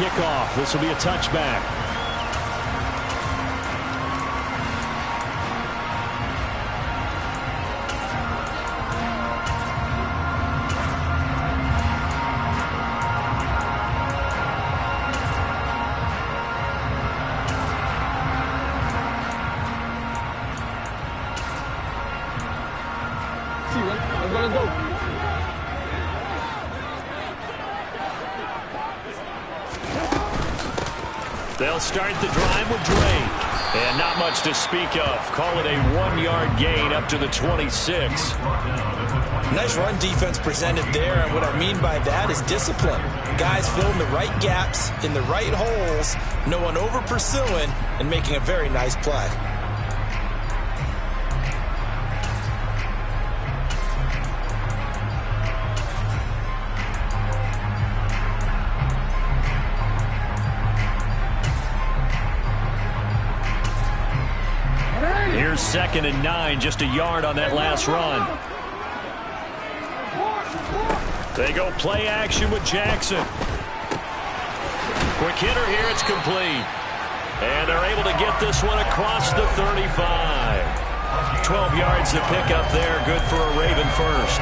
kickoff. This will be a touchback. They'll start the drive with Drake. And not much to speak of. Call it a 1-yard gain up to the 26. Nice run defense presented there, and what I mean by that is discipline. Guys filling the right gaps in the right holes, no one over pursuing, and making a very nice play. Here's 2nd and 9, just a yard on that last run. They go play action with Jackson. Quick hitter here, it's complete. And they're able to get this one across the 35. 12 yards to pick up there, good for a Raven first.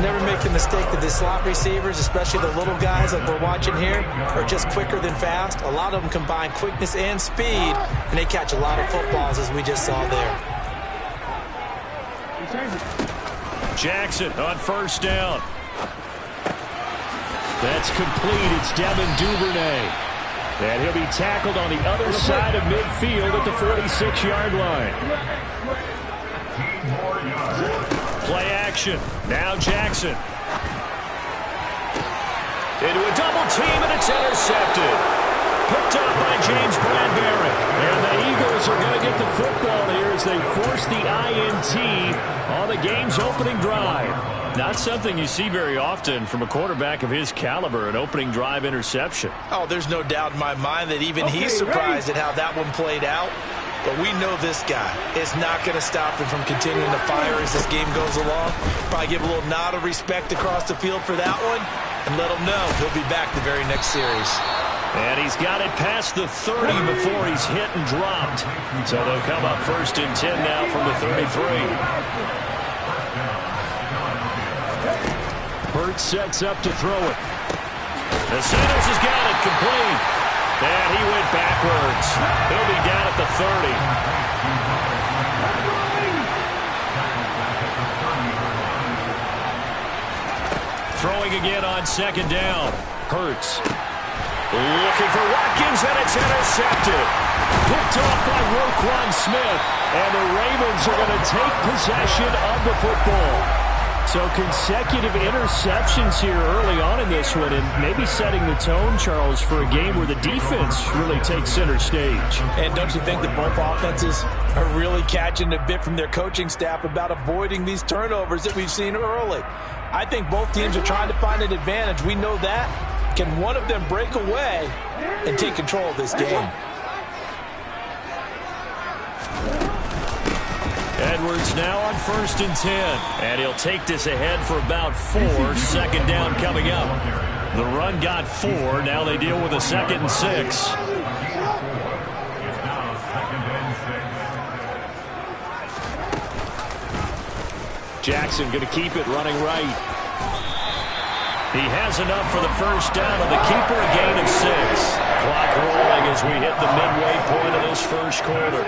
Never make the mistake that the slot receivers, especially the little guys like we're watching here, are just quicker than fast. A lot of them combine quickness and speed, and they catch a lot of footballs, as we just saw there. Jackson on first down. That's complete. It's Devin Duvernay. And he'll be tackled on the other side of midfield at the 46-yard line. Play action. Now Jackson. Into a double team, and it's intercepted. Picked up by James Bradbury. And the Eagles are going to get the football here as they force the INT on the game's opening drive. Not something you see very often from a quarterback of his caliber, an opening drive interception. Oh, there's no doubt in my mind that even he's surprised at how that one played out. But we know this guy is not going to stop him from continuing to fire as this game goes along. Probably give a little nod of respect across the field for that one and let him know he'll be back the very next series. And he's got it past the 30 before he's hit and dropped. So they'll come up 1st and 10 now from the 33. Hurts sets up to throw it. The Sanders has got it complete. And he went backwards. He'll be down at the 30. Throwing again on 2nd down. Hurts. Looking for Watkins, and it's intercepted. Picked off by Roquan Smith. And the Ravens are going to take possession of the football. So consecutive interceptions here early on in this one, and maybe setting the tone, Charles, for a game where the defense really takes center stage. And don't you think that both offenses are really catching a bit from their coaching staff about avoiding these turnovers that we've seen early? I think both teams are trying to find an advantage. We know that. Can one of them break away and take control of this game? Edwards now on 1st and 10. And he'll take this ahead for about 4. 2nd down coming up. The run got 4. Now they deal with a 2nd and 6. Jackson going to keep it running right. He has enough for the first down on the keeper, a gain of 6. Clock rolling as we hit the midway point of this first quarter.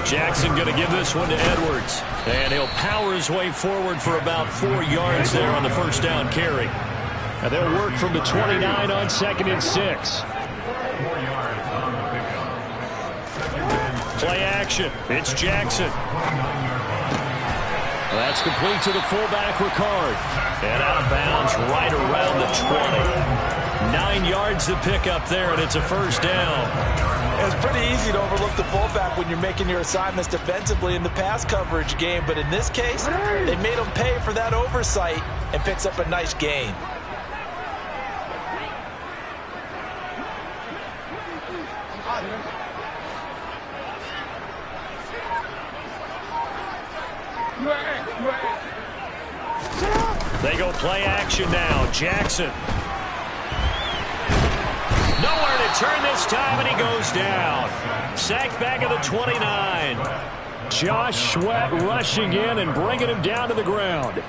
Jackson going to give this one to Edwards. And he'll power his way forward for about 4 yards there on the first down carry. And they'll work from the 29 on 2nd and 6. Play action. It's Jackson. That's complete to the fullback, Ricard. And out of bounds right around the 20. 9 yards to pick up there, and it's a first down. It's pretty easy to overlook the fullback when you're making your assignments defensively in the pass coverage game, but in this case, they made him pay for that oversight and picks up a nice gain. They go play action now. Jackson. Nowhere to turn this time, and he goes down. Sacked back at the 29. Josh Sweat rushing in and bringing him down to the ground.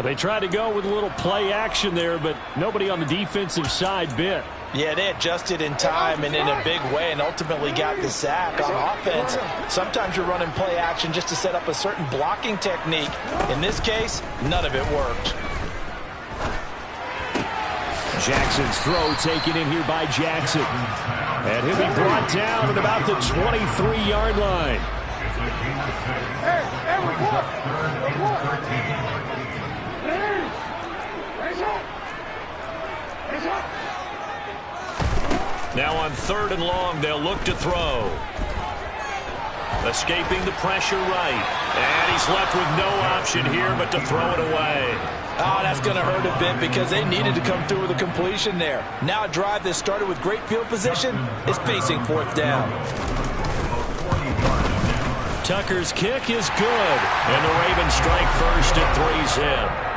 They tried to go with a little play action there, but nobody on the defensive side bit. Yeah, they adjusted in time and in a big way and ultimately got the sack. On offense, sometimes you're running play action just to set up a certain blocking technique. In this case, none of it worked. Jackson's throw taken in here by Jackson. And he'll be brought down at about the 23-yard line. Now on 3rd and long, they'll look to throw. Escaping the pressure right. And he's left with no option here but to throw it away. Oh, that's going to hurt a bit because they needed to come through with a completion there. Now a drive that started with great field position is facing 4th down. Tucker's kick is good. And the Ravens strike first at 3-zip.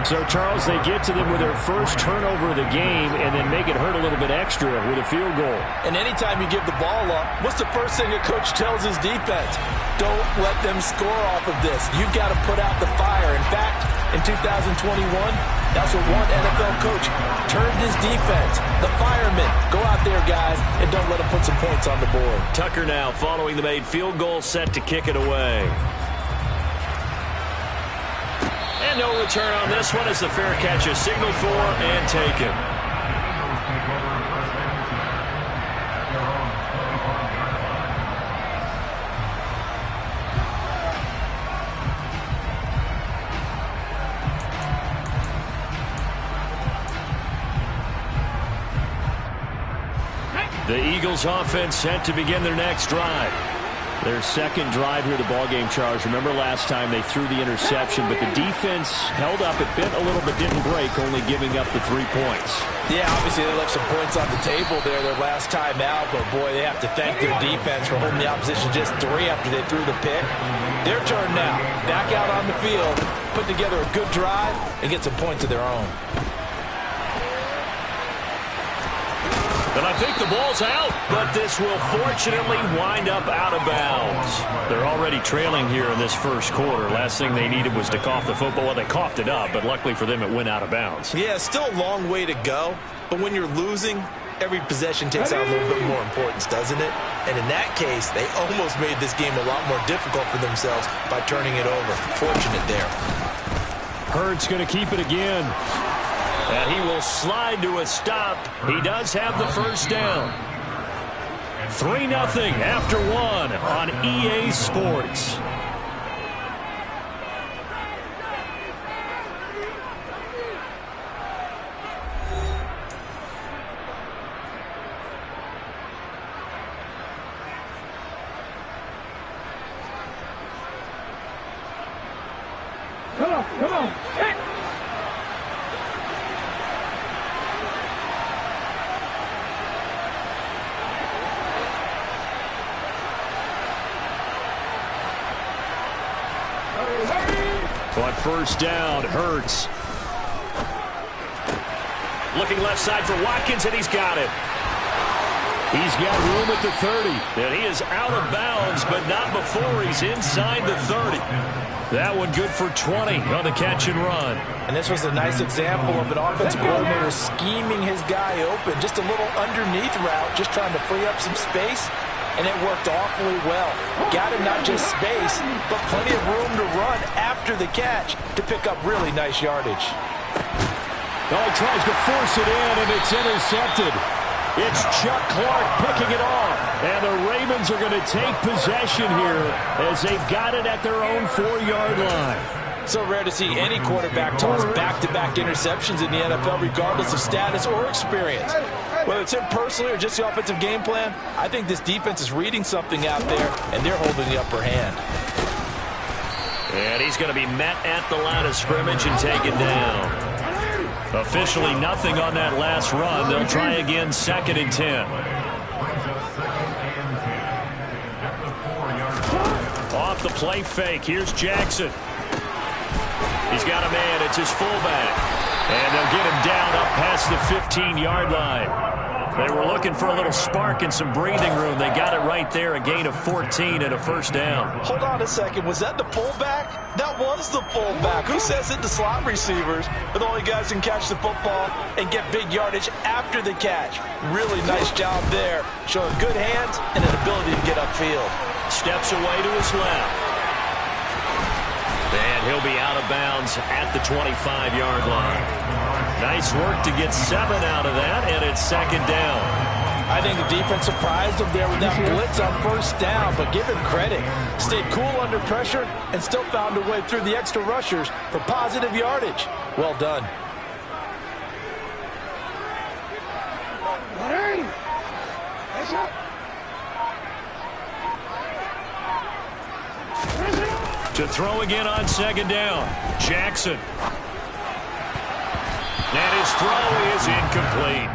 So, Charles, they get to them with their first turnover of the game and then make it hurt a little bit extra with a field goal. And anytime you give the ball up, what's the first thing a coach tells his defense? Don't let them score off of this. You've got to put out the fire. In fact, in 2021, that's what one NFL coach turned his defense. The firemen. Go out there, guys, and don't let them put some points on the board. Tucker now following the made field goal, set to kick it away. And no return on this one as the fair catch is signaled for and taken. The Eagles offense set to begin their next drive. Their second drive here, the ballgame, Charles. Remember last time they threw the interception, but the defense held up. It bit a little but didn't break, only giving up the 3 points. Yeah, obviously they left some points on the table there their last time out, but boy, they have to thank their defense for holding the opposition just 3 after they threw the pick. Their turn now. Back out on the field, put together a good drive, and get some points of their own. And I think the ball's out, but this will fortunately wind up out of bounds. They're already trailing here in this first quarter. Last thing they needed was to cough the football. Well, they coughed it up, but luckily for them, it went out of bounds. Yeah, still a long way to go, but when you're losing, every possession takes on a little bit more importance, doesn't it? And in that case, they almost made this game a lot more difficult for themselves by turning it over. Fortunate there. Hurts going to keep it again. And he will slide to a stop. He does have the first down. 3-0 after 1 on EA Sports. Come on. Hit. On first down, Hurts. Looking left side for Watkins, and he's got it. He's got room at the 30. And he is out of bounds, but not before he's inside the 30. That one good for 20 on the catch and run. And this was a nice example of an offensive coordinator scheming his guy open. Just a little underneath route, just trying to free up some space. And it worked awfully well. Got him not just space, but plenty of room to run after the catch to pick up really nice yardage. Oh, he tries to force it in, and it's intercepted. It's Chuck Clark picking it off. And the Ravens are going to take possession here as they've got it at their own 4-yard line. So rare to see any quarterback toss back-to-back interceptions in the NFL, regardless of status or experience. Whether it's him personally or just the offensive game plan, I think this defense is reading something out there, and they're holding the upper hand. And he's going to be met at the line of scrimmage and taken down. Officially nothing on that last run. They'll try again, 2nd and 10. Off the play fake. Here's Jackson. He's got a man. It's his fullback. And they'll get him down up past the 15-yard line. They were looking for a little spark and some breathing room. They got it right there, a gain of 14 and a first down. Hold on a second. Was that the fullback? That was the fullback. Who says it? The slot receivers are the only guys who can catch the football and get big yardage after the catch. Really nice job there, showing good hands and an ability to get upfield. Steps away to his left. And he'll be out of bounds at the 25-yard line. Nice work to get 7 out of that, and it's second down. I think the defense surprised him there with that blitz on first down, but give him credit. Stayed cool under pressure and still found a way through the extra rushers for positive yardage. Well done. To throw again on second down, Jackson. And his throw is incomplete.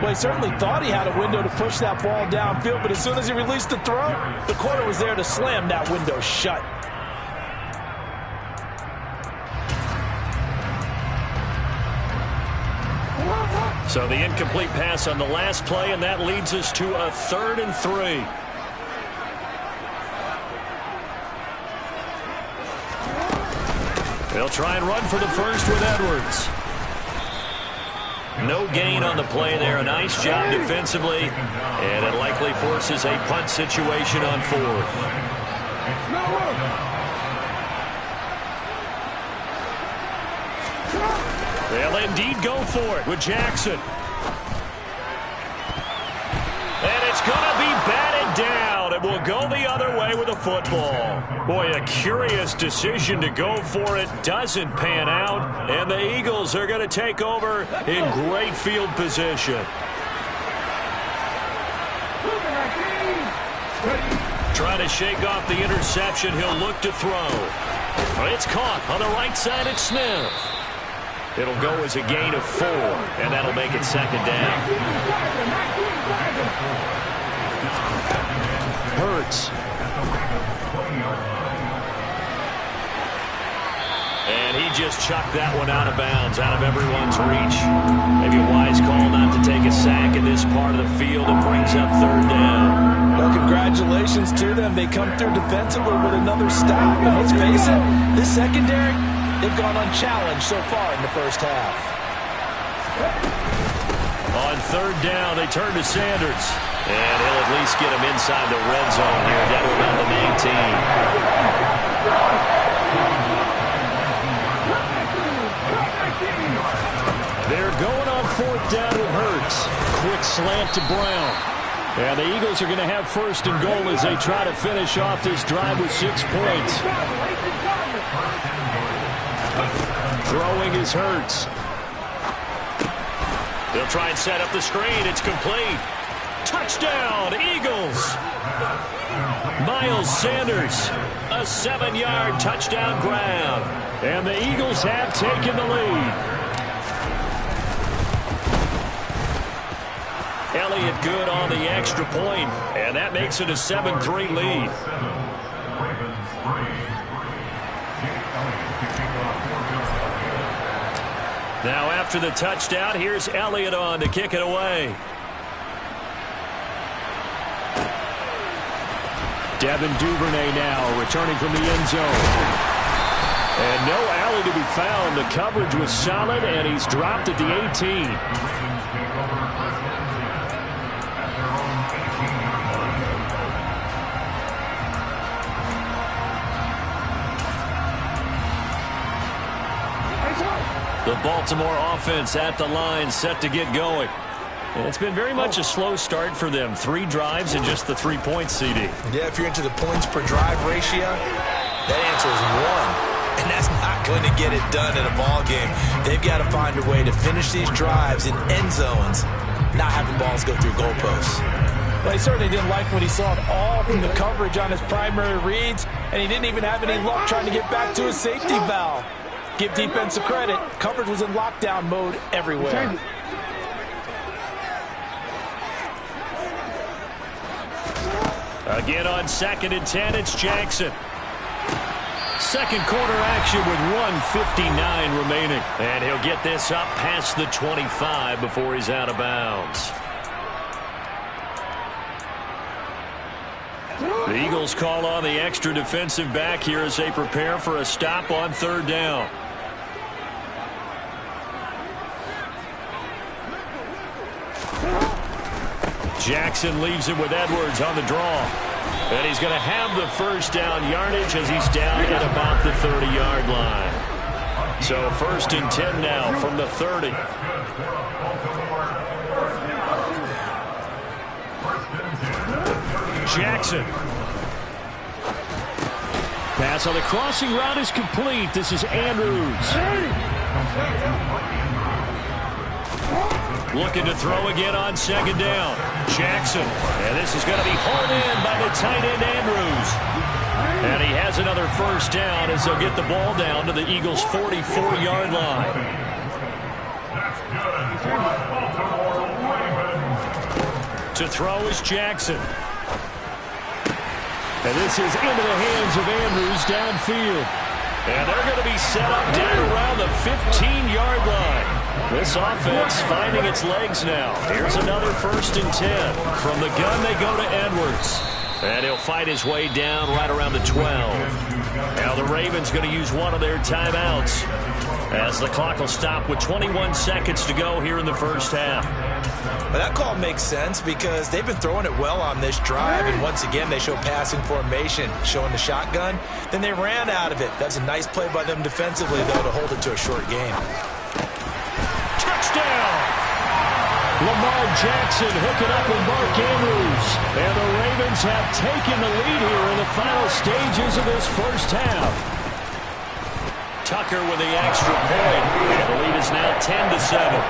Well, he certainly thought he had a window to push that ball downfield, but as soon as he released the throw, the corner was there to slam that window shut. So the incomplete pass on the last play, and that leads us to a 3rd and 3. They'll try and run for the first with Edwards. No gain on the play there. A nice job defensively. And it likely forces a punt situation on 4th. They'll indeed go for it with Jackson. And it's going to be batted down. It will go the other way with the football. Boy, a curious decision to go for it. Doesn't pan out. And the Eagles are going to take over in great field position. Trying to shake off the interception. He'll look to throw. It's caught on the right side at Smith. It'll go as a gain of 4, and that'll make it second down. Hurts. And he just chucked that one out of bounds, out of everyone's reach. Maybe a wise call not to take a sack in this part of the field. It brings up 3rd down. Well, congratulations to them. They come through defensively with another stop. And let's face it, this secondary, they've gone unchallenged so far in the first half. On 3rd down, they turn to Sanders. And he'll at least get him inside the red zone here, down to about the 19. They're going on 4th down with Hurts. Quick slant to Brown. And the Eagles are going to have 1st and goal as they try to finish off this drive with 6 points. Throwing is Hurts. They'll try and set up the screen. It's complete. Touchdown, Eagles. Miles Sanders, a 7-yard touchdown grab. And the Eagles have taken the lead. Elliott good on the extra point, and that makes it a 7-3 lead. Now after the touchdown, here's Elliott on to kick it away. Devin Duvernay now returning from the end zone. And no alley to be found. The coverage was solid, and he's dropped at the 18. The Baltimore offense at the line, set to get going. And it's been very much a slow start for them. 3 drives and just the 3 points, CD. Yeah, if you're into the points per drive ratio, that answer is 1. And that's not going to get it done in a ball game. They've got to find a way to finish these drives in end zones, not having balls go through goalposts. Well, he certainly didn't like what he saw at all from the coverage on his primary reads, and he didn't even have any luck trying to get back to his safety valve. Give defense a credit. Coverage was in lockdown mode everywhere. Again on 2nd and 10, it's Jackson. second quarter action with 1:59 remaining. And he'll get this up past the 25 before he's out of bounds. The Eagles call on the extra defensive back here as they prepare for a stop on third down. Jackson leaves it with Edwards on the draw. And he's going to have the first down yardage as he's down at about the 30-yard line. So 1st and 10 now from the 30. Jackson. Pass on the crossing route is complete. This is Andrews. Looking to throw again on second down. Jackson. And this is going to be hauled in by the tight end Andrews. And he has another first down as they'll get the ball down to the Eagles' 44-yard line. To throw is Jackson. And this is into the hands of Andrews downfield. And they're going to be set up down around the 15-yard line. This offense finding its legs now. Here's another 1st and 10. From the gun, they go to Edwards. And he'll fight his way down right around the 12. Now the Ravens going to use one of their timeouts as the clock will stop with 21 seconds to go here in the first half. Well, that call makes sense because they've been throwing it well on this drive, and once again they show passing formation, showing the shotgun. Then they ran out of it. That's a nice play by them defensively, though, to hold it to a short game. Touchdown! Lamar Jackson hooking up with Mark Andrews. And the Ravens have taken the lead here in the final stages of this first half. Tucker with the extra point. And the lead is now 10-7.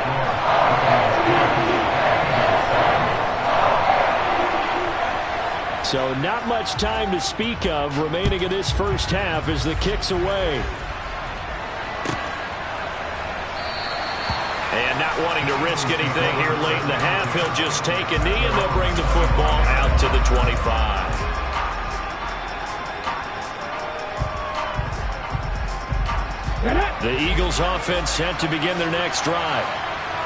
So not much time to speak of remaining in this first half as the kick's away. And not wanting to risk anything here late in the half, he'll just take a knee and they'll bring the football out to the 25. The Eagles offense set to begin their next drive.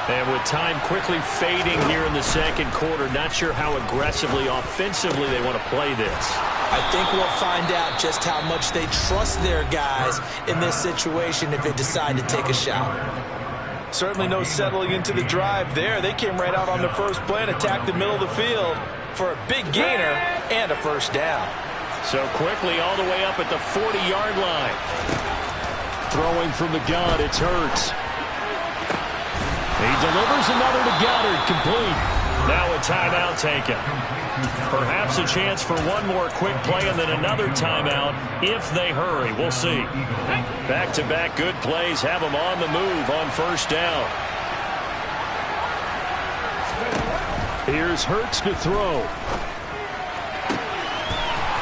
And with time quickly fading here in the second quarter, not sure how aggressively, offensively they want to play this. I think we'll find out just how much they trust their guys in this situation if they decide to take a shot. Certainly no settling into the drive there. They came right out on the first play and attacked the middle of the field for a big gainer and a first down. So quickly all the way up at the 40-yard line. Throwing from the gun, it's Hurts. He delivers another to Goddard, complete. Now a timeout taken. Perhaps a chance for one more quick play and then another timeout if they hurry. We'll see. Back-to-back good plays have them on the move on first down. Here's Hurts to throw.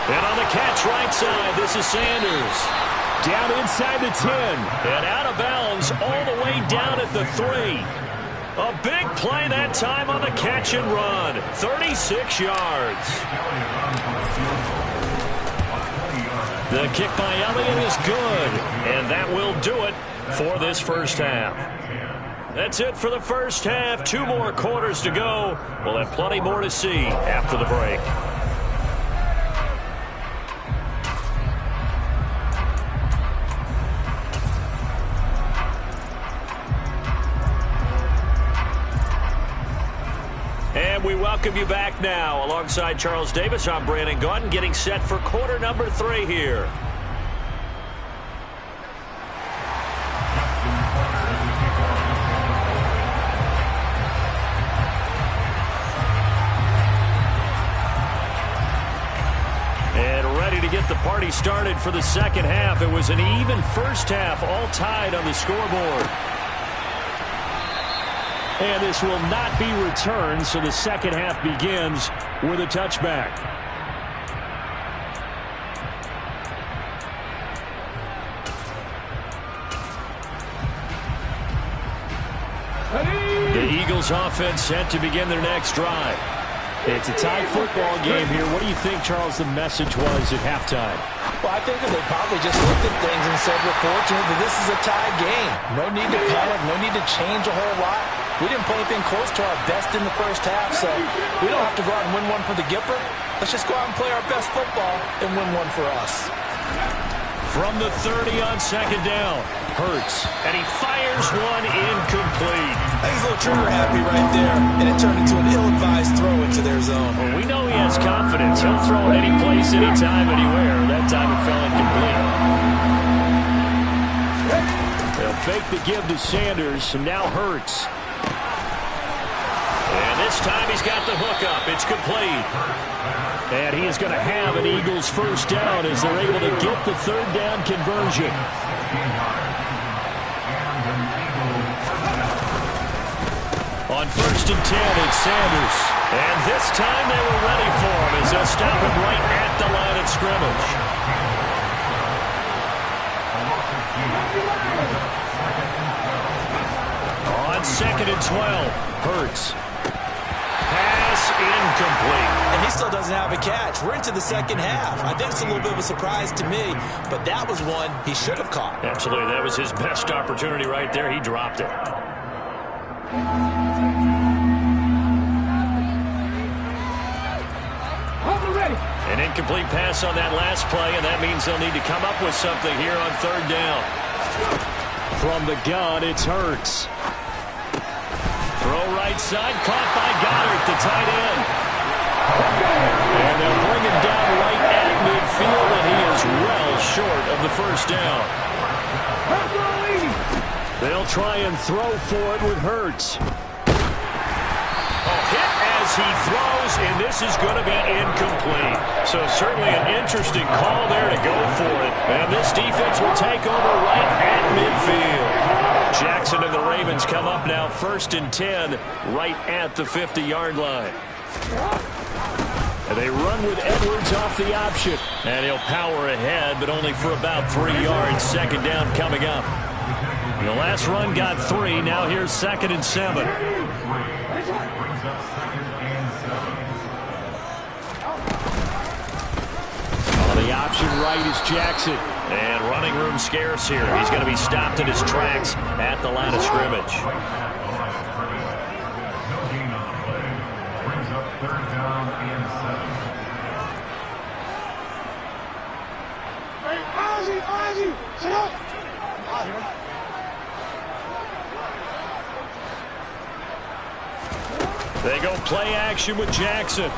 And on the catch right side, this is Sanders. Down inside the 10. And out of bounds all the way down at the 3. A big play that time on the catch and run. 36 yards. The kick by Elliott is good. And that will do it for this first half. That's it for the first half. 2 more quarters to go. We'll have plenty more to see after the break. And we welcome you back now. Alongside Charles Davis, I'm Brandon Gaudin, getting set for quarter number 3 here. And ready to get the party started for the second half. It was an even first half, all tied on the scoreboard. And this will not be returned, so the second half begins with a touchback. The Eagles offense set to begin their next drive. It's a tight football game here. What do you think, Charles, the message was at halftime? Well, I think that they probably just looked at things and said, we're fortunate that this is a tied game. No need to panic, no need to change a whole lot. We didn't play anything close to our best in the first half, so we don't have to go out and win one for the Gipper. Let's just go out and play our best football and win one for us. From the 30 on second down, Hurts, and he fires one incomplete. I think he's a little trigger happy right there, and it turned into an ill-advised throw into their zone. Well, we know he has confidence. He'll throw it any place, anytime, anywhere. That time it fell incomplete. They'll fake the give to Sanders, and now Hurts. And this time he's got the hook up. It's complete. And he is going to have an Eagles first down as they're able to get the third down conversion. On first and 10, it's Sanders. And this time they were ready for him as they'll stop him right at the line of scrimmage. On second and 12, Hurts. Pass incomplete. And he still doesn't have a catch. We're into the second half. I think it's a little bit of a surprise to me, but that was one he should have caught. Absolutely. That was his best opportunity right there. He dropped it. An incomplete pass on that last play, and that means they'll need to come up with something here on third down. From the gun, it's Hurts. Throw right side, caught by Goddard, the tight end. And they'll bring him down right at midfield, and he is well short of the first down. They'll try and throw for it with Hurts. Hit as he throws, and this is going to be incomplete. So certainly an interesting call there to go for it. And this defense will take over right at midfield. Jackson and the Ravens come up now first and 10 right at the 50-yard line. And they run with Edwards off the option. And he'll power ahead, but only for about 3 yards. Second down coming up. The last run got 3. Now here's second and 7. On the option right is Jackson. And running room scarce here. He's going to be stopped in his tracks at the line of scrimmage. They go play action with Jackson.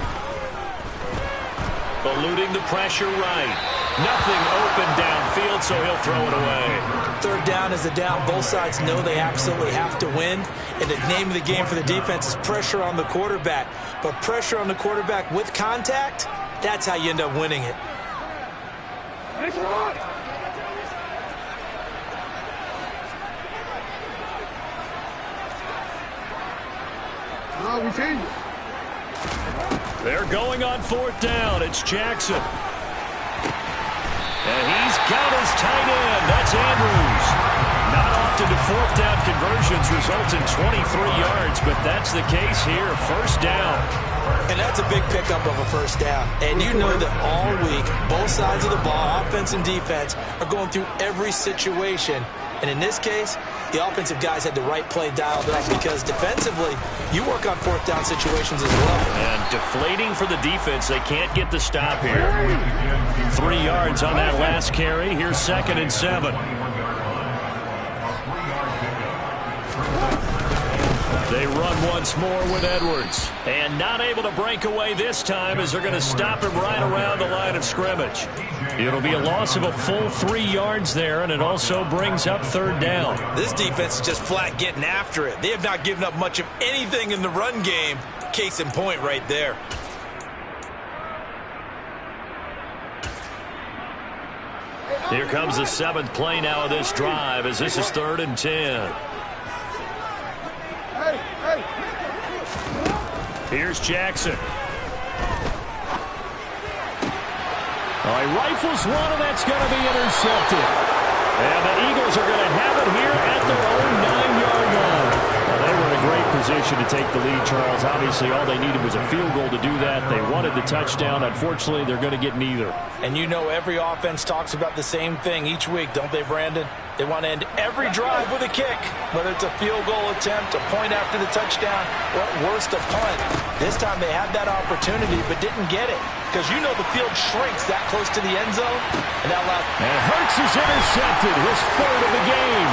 Eluding the pressure right. Nothing open downfield, so he'll throw it away. Third down is a down. Both sides know they absolutely have to win. And the name of the game for the defense is pressure on the quarterback. But pressure on the quarterback with contact, that's how you end up winning it. They're going on fourth down. It's Jackson. And he's got his tight end. That's Andrews. Not often do fourth down conversions result in 23 yards, but that's the case here. First down. And that's a big pickup of a first down. And you know that all week, both sides of the ball, offense and defense, are going through every situation. And in this case, the offensive guys had the right play dialed up because defensively, you work on fourth down situations as well. And deflating for the defense. They can't get the stop here. 3 yards on that last carry. Here's second and 7. They run once more with Edwards. And not able to break away this time as they're going to stop him right around the line of scrimmage. It'll be a loss of a full 3 yards there, and it also brings up third down. This defense is just flat getting after it. They have not given up much of anything in the run game. Case in point right there. Here comes the 7th play now of this drive as this is third and 10. Here's Jackson. Oh, he rifles one, and that's going to be intercepted. And the Eagles are going to have it here at their own 9-yard line. Well, they were in a great position to take the lead, Charles. Obviously, all they needed was a field goal to do that. They wanted the touchdown. Unfortunately, they're going to get neither. And you know every offense talks about the same thing each week, don't they, Brandon? They want to end every drive with a kick, whether it's a field goal attempt, a point after the touchdown, or at worst, a punt. This time they had that opportunity but didn't get it because you know the field shrinks that close to the end zone. And Hurts is intercepted, his third of the game.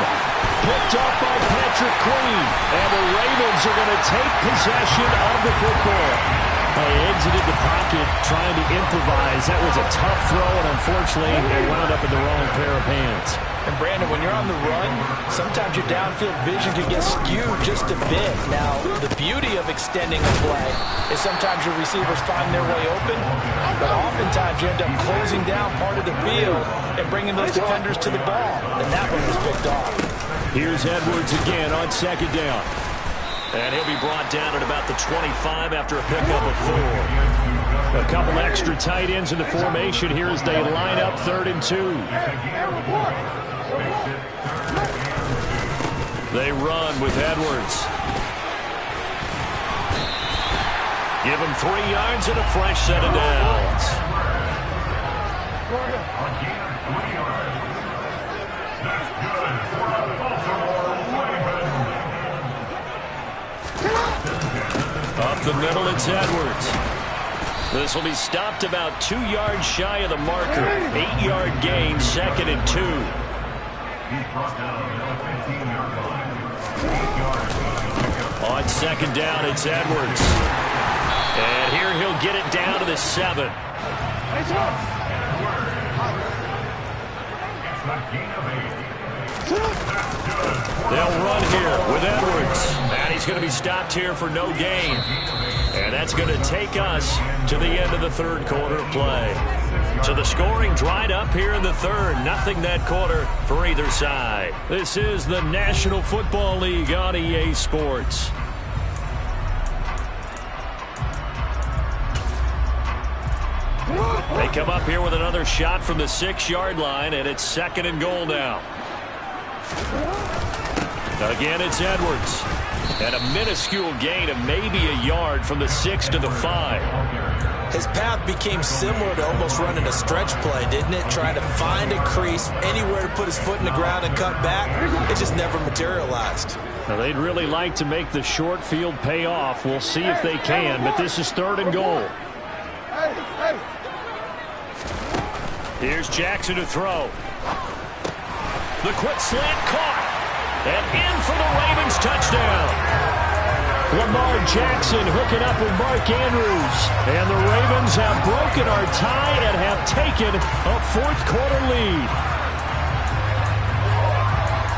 Picked up by Patrick Queen. And the Ravens are going to take possession of the football. They exited the pocket trying to improvise. That was a tough throw, and unfortunately, they wound up in the wrong pair of hands. And Brandon, when you're on the run, sometimes your downfield vision can get skewed just a bit. Now, the beauty of extending a play is sometimes your receivers find their way open, but oftentimes you end up closing down part of the field and bringing those defenders to the ball. And that one was picked off. Here's Edwards again on second down. And he'll be brought down at about the 25 after a pickup of 4. A couple extra tight ends in the formation here as they line up 3rd and 2. They run with Edwards. Give him 3 yards and a fresh set of downs. Up the middle, it's Edwards. This will be stopped about 2 yards shy of the marker. 8-yard gain, 2nd and 2. On second down, it's Edwards. And here he'll get it down to the 7. They'll run here with Edwards. And he's going to be stopped here for no gain. And that's going to take us to the end of the 3rd quarter of play. So the scoring dried up here in the 3rd. Nothing that quarter for either side. This is the National Football League on EA Sports. They come up here with another shot from the 6-yard line, and it's 2nd and goal now. Again, it's Edwards. And a minuscule gain of maybe a yard from the 6 to the 5. His path became similar to almost running a stretch play, didn't it? Trying to find a crease, anywhere to put his foot in the ground and cut back. It just never materialized. Now, they'd really like to make the short field pay off. We'll see if they can, but this is 3rd and goal. Here's Jackson to throw. The quick slant caught. And in for the Ravens touchdown. Lamar Jackson hooking up with Mark Andrews. And the Ravens have broken our tie and have taken a 4th quarter lead.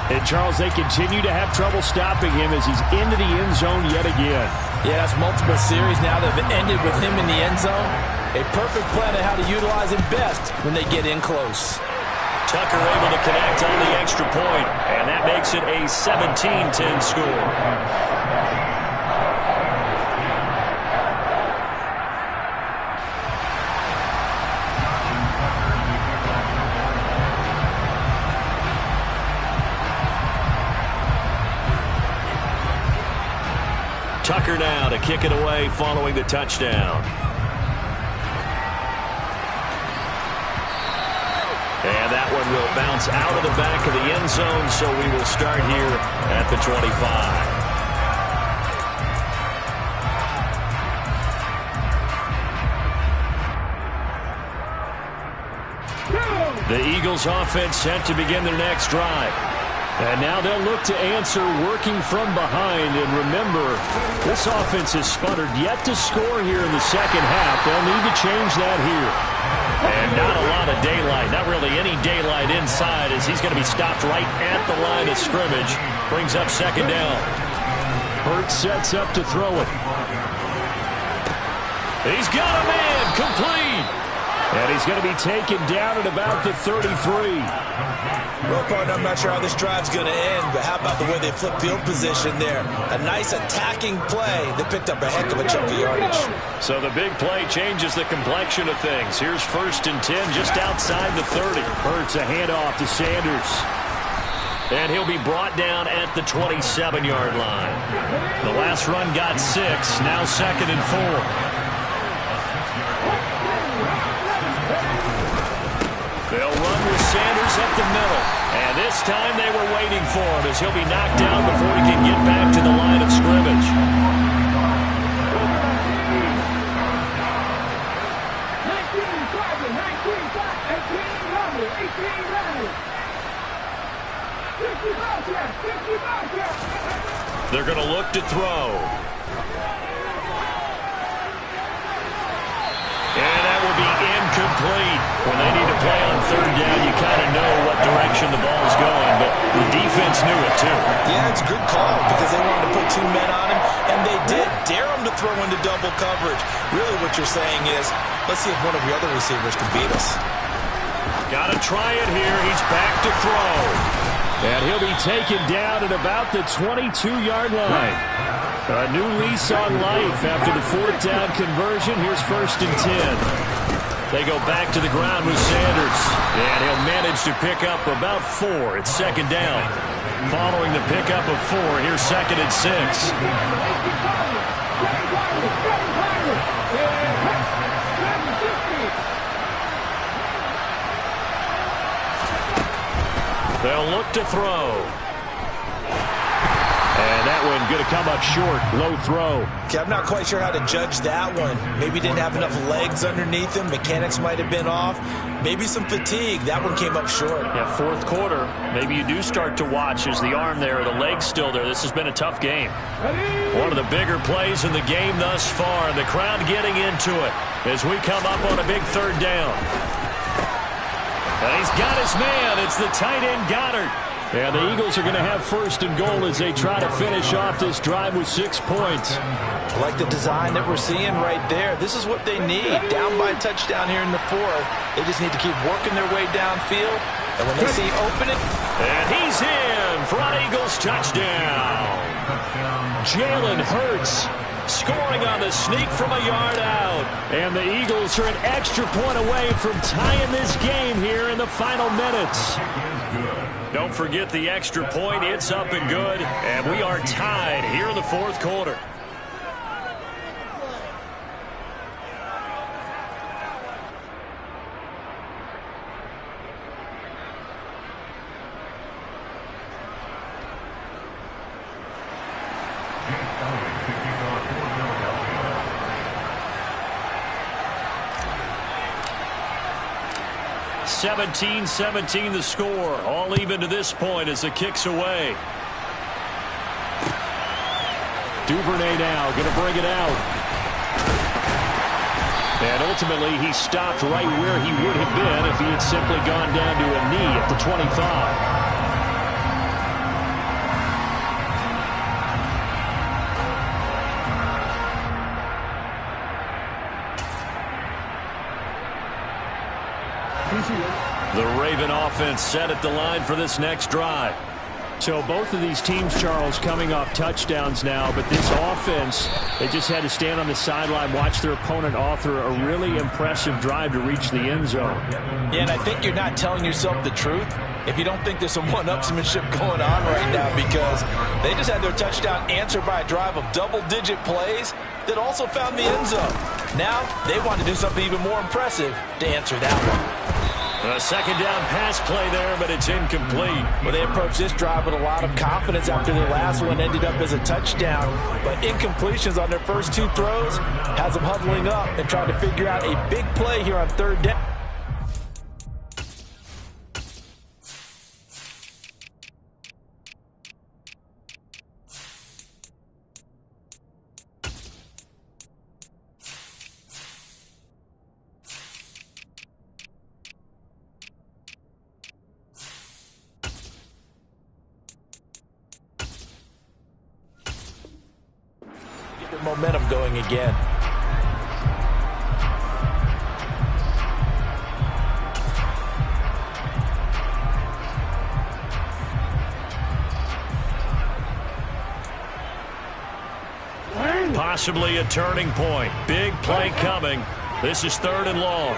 And Charles, they continue to have trouble stopping him as he's into the end zone yet again. Yeah, that's multiple series now that have ended with him in the end zone. A perfect plan on how to utilize him best when they get in close. Tucker able to connect on the extra point, and that makes it a 17-10 score. Tucker now to kick it away following the touchdown. And that one will bounce out of the back of the end zone, so we will start here at the 25. The Eagles offense set to begin their next drive. And now they'll look to answer working from behind. And remember, this offense has sputtered yet to score here in the 2nd half. They'll need to change that here. And not a lot of daylight, not really any daylight inside as he's going to be stopped right at the line of scrimmage. Brings up 2nd down. Hurts sets up to throw it. He's got a man, complete. And he's going to be taken down at about the 33. Well, partner, I'm not sure how this drive's going to end, but how about the way they flip field position there? A nice attacking play that picked up a heck of a chunk of yardage. So the big play changes the complexion of things. Here's 1st and 10 just outside the 30. Hurts a handoff to Sanders. And he'll be brought down at the 27-yard line. The last run got 6, now 2nd and 4. They'll run with Sanders up the middle. And this time they were waiting for him as he'll be knocked down before he can get back to the line of scrimmage. They're going to look to throw. And that will be incomplete. When they need to play on 3rd down, you kind of know what direction the ball is going, but the defense knew it too. Yeah, it's a good call because they wanted to put 2 men on him, and they did dare him to throw into double coverage. Really what you're saying is, let's see if one of the other receivers can beat us. Got to try it here. He's back to throw. And he'll be taken down at about the 22-yard line. A new lease on life after the 4th down conversion. Here's 1st and 10. They go back to the ground with Sanders. And he'll manage to pick up about 4. It's 2nd down. Following the pickup of 4, here's 2nd and 6. They'll look to throw. And that one going to come up short. Low throw. Okay, I'm not quite sure how to judge that one. Maybe didn't have enough legs underneath him. Mechanics might have been off. Maybe some fatigue. That one came up short. Yeah, 4th quarter. Maybe you do start to watch as the arm there, the leg's still there. This has been a tough game. One of the bigger plays in the game thus far. And the crowd getting into it as we come up on a big 3rd down. And he's got his man. It's the tight end Goddard. And the Eagles are going to have 1st and goal as they try to finish off this drive with 6 points. I like the design that we're seeing right there. This is what they need. Down by a touchdown here in the 4th. They just need to keep working their way downfield. And when they see opening. And he's in for an Eagles touchdown. Jalen Hurts scoring on the sneak from a yard out. And the Eagles are an extra point away from tying this game here in the final minutes. Don't forget the extra point. It's up and good. And we are tied here in the 4th quarter. (17-17) the score. All even to this point as the kick's away. Duvernay now going to bring it out. And ultimately he stopped right where he would have been if he had simply gone down to a knee at the 25. The Raven offense set at the line for this next drive. So both of these teams, Charles, coming off touchdowns now, but this offense, they just had to stand on the sideline, watch their opponent author a really impressive drive to reach the end zone. Yeah, and I think you're not telling yourself the truth if you don't think there's some one-upsmanship going on right now, because they just had their touchdown answered by a drive of double-digit plays that also found the end zone. Now they want to do something even more impressive to answer that one. A 2nd down pass play there, but it's incomplete. Well, they approached this drive with a lot of confidence after their last one ended up as a touchdown. But incompletions on their first 2 throws has them huddling up and trying to figure out a big play here on 3rd down. Momentum going again. Possibly a turning point. Big play coming. This is 3rd and long.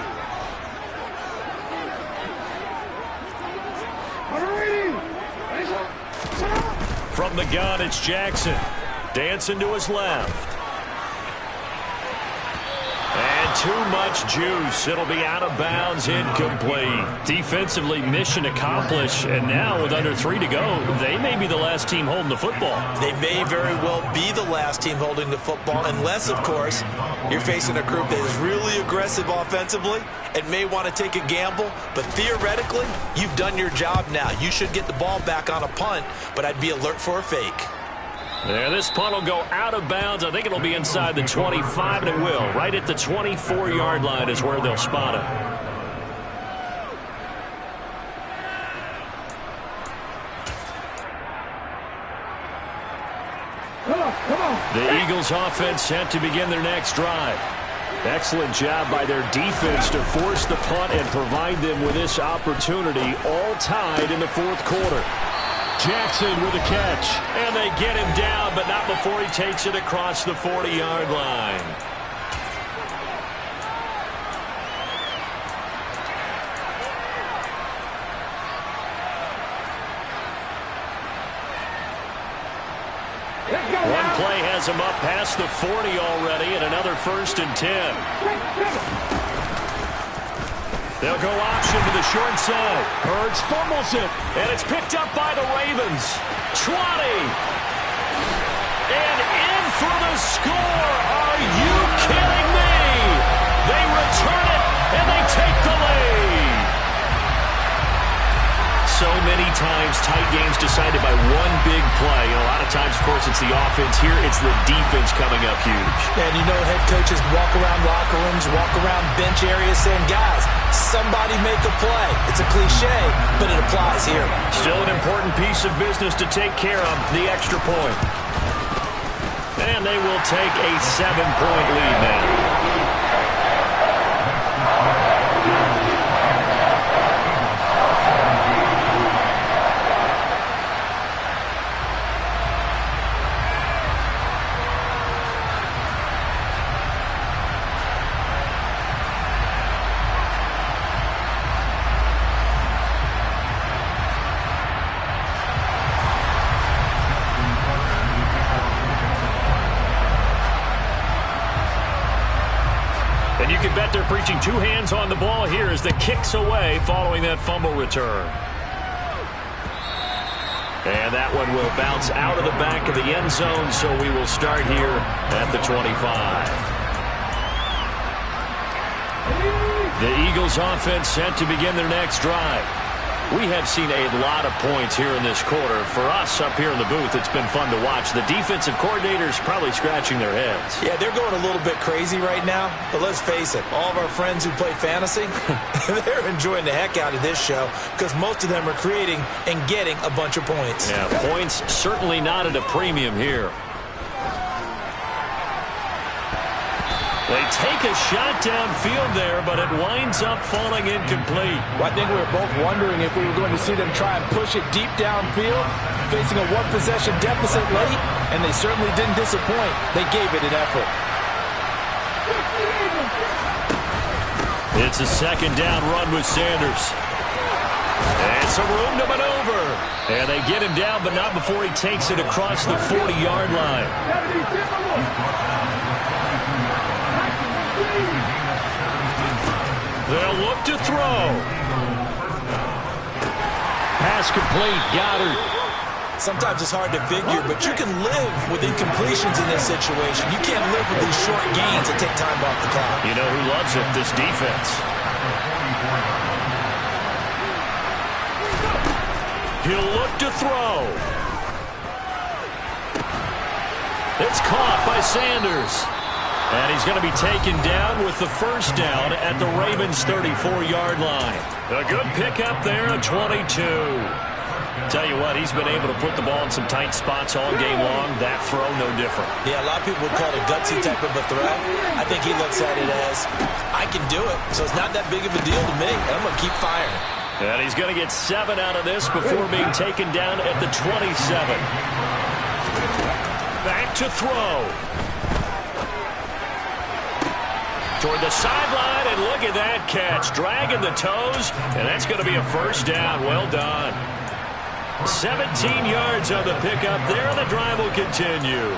From the gun, it's Jackson. Dancing to his left. And too much juice. It'll be out of bounds, incomplete. Defensively, mission accomplished. And now with under 3 to go, they may be the last team holding the football. They may very well be the last team holding the football, unless, of course, you're facing a group that is really aggressive offensively and may want to take a gamble. But theoretically, you've done your job now. You should get the ball back on a punt, but I'd be alert for a fake. Yeah, this punt will go out of bounds. I think it'll be inside the 25, and it will. Right at the 24-yard line is where they'll spot it. The Eagles offense set to begin their next drive. Excellent job by their defense to force the punt and provide them with this opportunity, all tied in the fourth quarter. Jackson with a catch, and they get him down, but not before he takes it across the 40-yard line. One play has him up past the 40 already, and another 1st and 10. They'll go option to the short side. Hurts fumbles it, and it's picked up by the Ravens. 20. And in for the score. Are you kidding me? They return it, and they take the lead. So many times, tight games decided by one big play. A lot of times, of course, it's the offense. Here, it's the defense coming up huge. And you know head coaches walk around locker rooms, walk around bench areas saying, guys, somebody make a play. It's a cliche, but it applies here. Still an important piece of business to take care of, the extra point. And they will take a 7-point lead now. And you can bet they're preaching two hands on the ball here as the kick's away following that fumble return. And that one will bounce out of the back of the end zone, so we will start here at the 25. The Eagles offense set to begin their next drive. We have seen a lot of points here in this quarter. For us up here in the booth, it's been fun to watch. The defensive coordinators probably scratching their heads. Yeah, they're going a little bit crazy right now. But let's face it, all of our friends who play fantasy, they're enjoying the heck out of this show because most of them are creating and getting a bunch of points. Yeah, points certainly not at a premium here. They take a shot downfield there, but it winds up falling incomplete. Well, I think we were both wondering if we were going to see them try and push it deep downfield, facing a one-possession deficit late, and they certainly didn't disappoint. They gave it an effort. It's a second down run with Sanders. And some room to maneuver. And they get him down, but not before he takes it across the 40-yard line. They'll look to throw. Pass complete. Goddard. Sometimes it's hard to figure, but you can live with incompletions in this situation. You can't live with these short gains that take time off the clock. You know who loves it? This defense. He'll look to throw. It's caught by Sanders. And he's going to be taken down with the first down at the Ravens' 34-yard line. A good pickup there at 22. Tell you what, he's been able to put the ball in some tight spots all game long. That throw, no different. Yeah, a lot of people would call it a gutsy type of a threat. I think he looks at it as, I can do it, so it's not that big of a deal to me. I'm going to keep firing. And he's going to get 7 out of this before being taken down at the 27. Back to throw. Toward the sideline, and look at that catch. Dragging the toes, and that's going to be a first down. Well done. 17 yards on the pickup there. The drive will continue.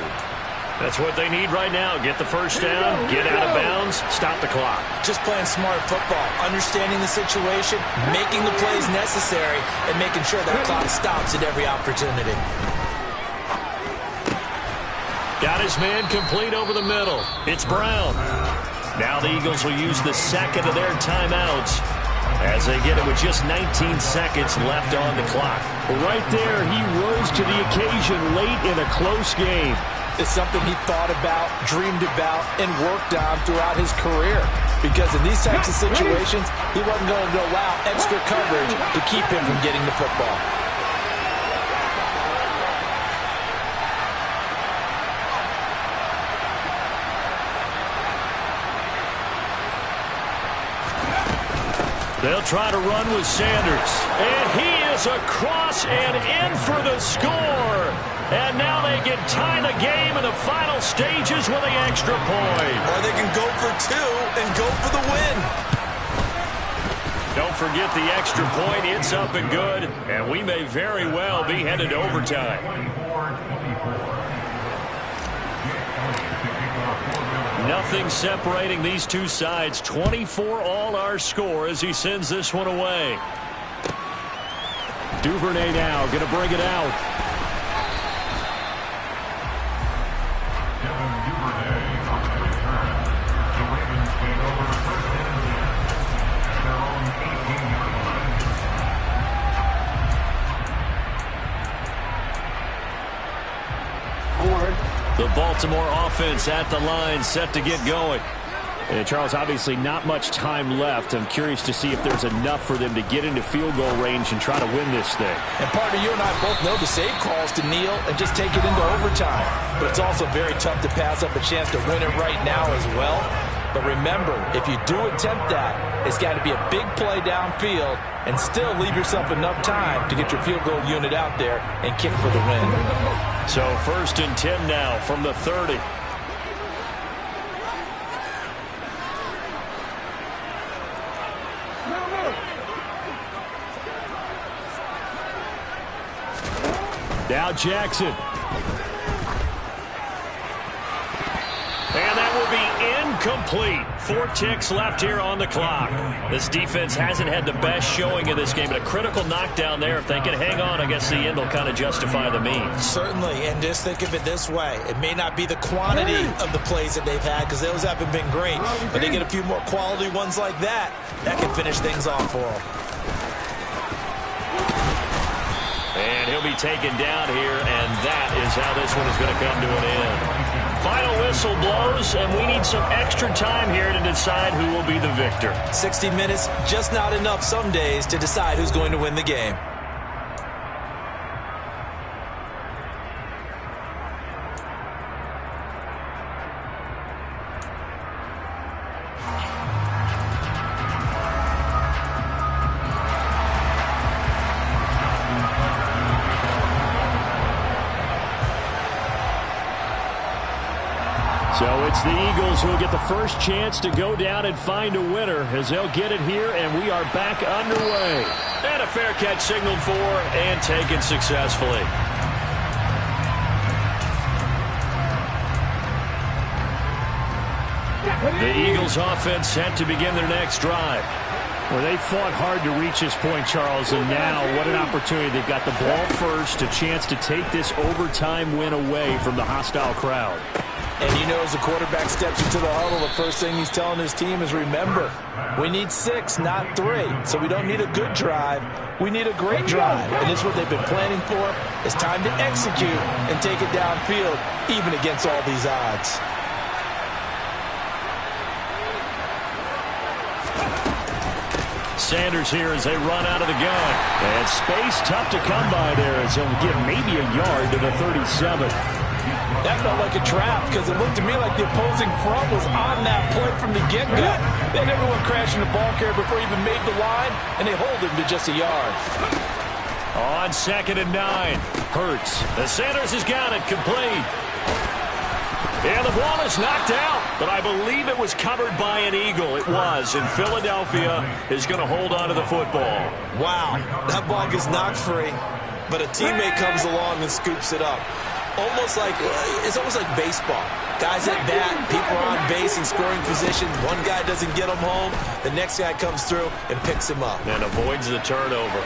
That's what they need right now. Get the first down, get out of bounds, stop the clock. Just playing smart football, understanding the situation, making the plays necessary, and making sure that clock stops at every opportunity. Got his man complete over the middle. It's Brown. Now the Eagles will use the second of their timeouts as they get it with just 19 seconds left on the clock. Right there, he rose to the occasion late in a close game. It's something he thought about, dreamed about, and worked on throughout his career. Because in these types of situations, he wasn't going to allow extra coverage to keep him from getting the football. They'll try to run with Sanders. And he is across and in for the score. And now they can tie the game in the final stages with the extra point. Or they can go for two and go for the win. Don't forget the extra point. It's up and good. And we may very well be headed to overtime. Nothing separating these two sides. 24 all our score as he sends this one away. Duvernay now going to bring it out. The Baltimore offense at the line, set to get going. And Charles, obviously not much time left. I'm curious to see if there's enough for them to get into field goal range and try to win this thing. And partner, you and I both know the save calls to kneel and just take it into overtime. But it's also very tough to pass up a chance to win it right now as well. But remember, if you do attempt that, it's got to be a big play downfield and still leave yourself enough time to get your field goal unit out there and kick for the win. So 1st and 10 now from the 30. Now Jackson. And that will be incomplete. 4 ticks left here on the clock. This defense hasn't had the best showing in this game, but a critical knockdown there. If they can hang on, I guess the end will kind of justify the means. Certainly, and just think of it this way. It may not be the quantity of the plays that they've had because those haven't been great, but they get a few more quality ones like that. That can finish things off for them. And he'll be taken down here, and that is how this one is going to come to an end. Final whistle blows, and we need some extra time here to decide who will be the victor. 60 minutes, just not enough some days to decide who's going to win the game. So it's the Eagles who will get the first chance to go down and find a winner as they'll get it here, and we are back underway. And a fair catch signaled for and taken successfully. The Eagles offense set to begin their next drive. Well, they fought hard to reach this point, Charles, and now what an opportunity. They've got the ball first, a chance to take this overtime win away from the hostile crowd. And you know, as the quarterback steps into the huddle, the first thing he's telling his team is, remember, we need 6, not 3. So we don't need a good drive. We need a great drive. And this is what they've been planning for. It's time to execute and take it downfield, even against all these odds. Sanders here as they run out of the gun. And space tough to come by there as he'll get maybe a yard to the 37. That felt like a trap because it looked to me like the opposing front was on that play from the get-go. They had everyone crashing the ball carrier before he even made the line, and they hold him to just a yard. On 2nd and 9, Hurts. The Sanders has got it complete. And the ball is knocked out, but I believe it was covered by an Eagle. It was, and Philadelphia is going to hold on to the football. Wow, that ball gets knocked free. but a teammate comes along and scoops it up. It's almost like baseball. Guys at bat, people are on base in scoring positions. One guy doesn't get him home. The next guy comes through and picks him up. And avoids the turnover.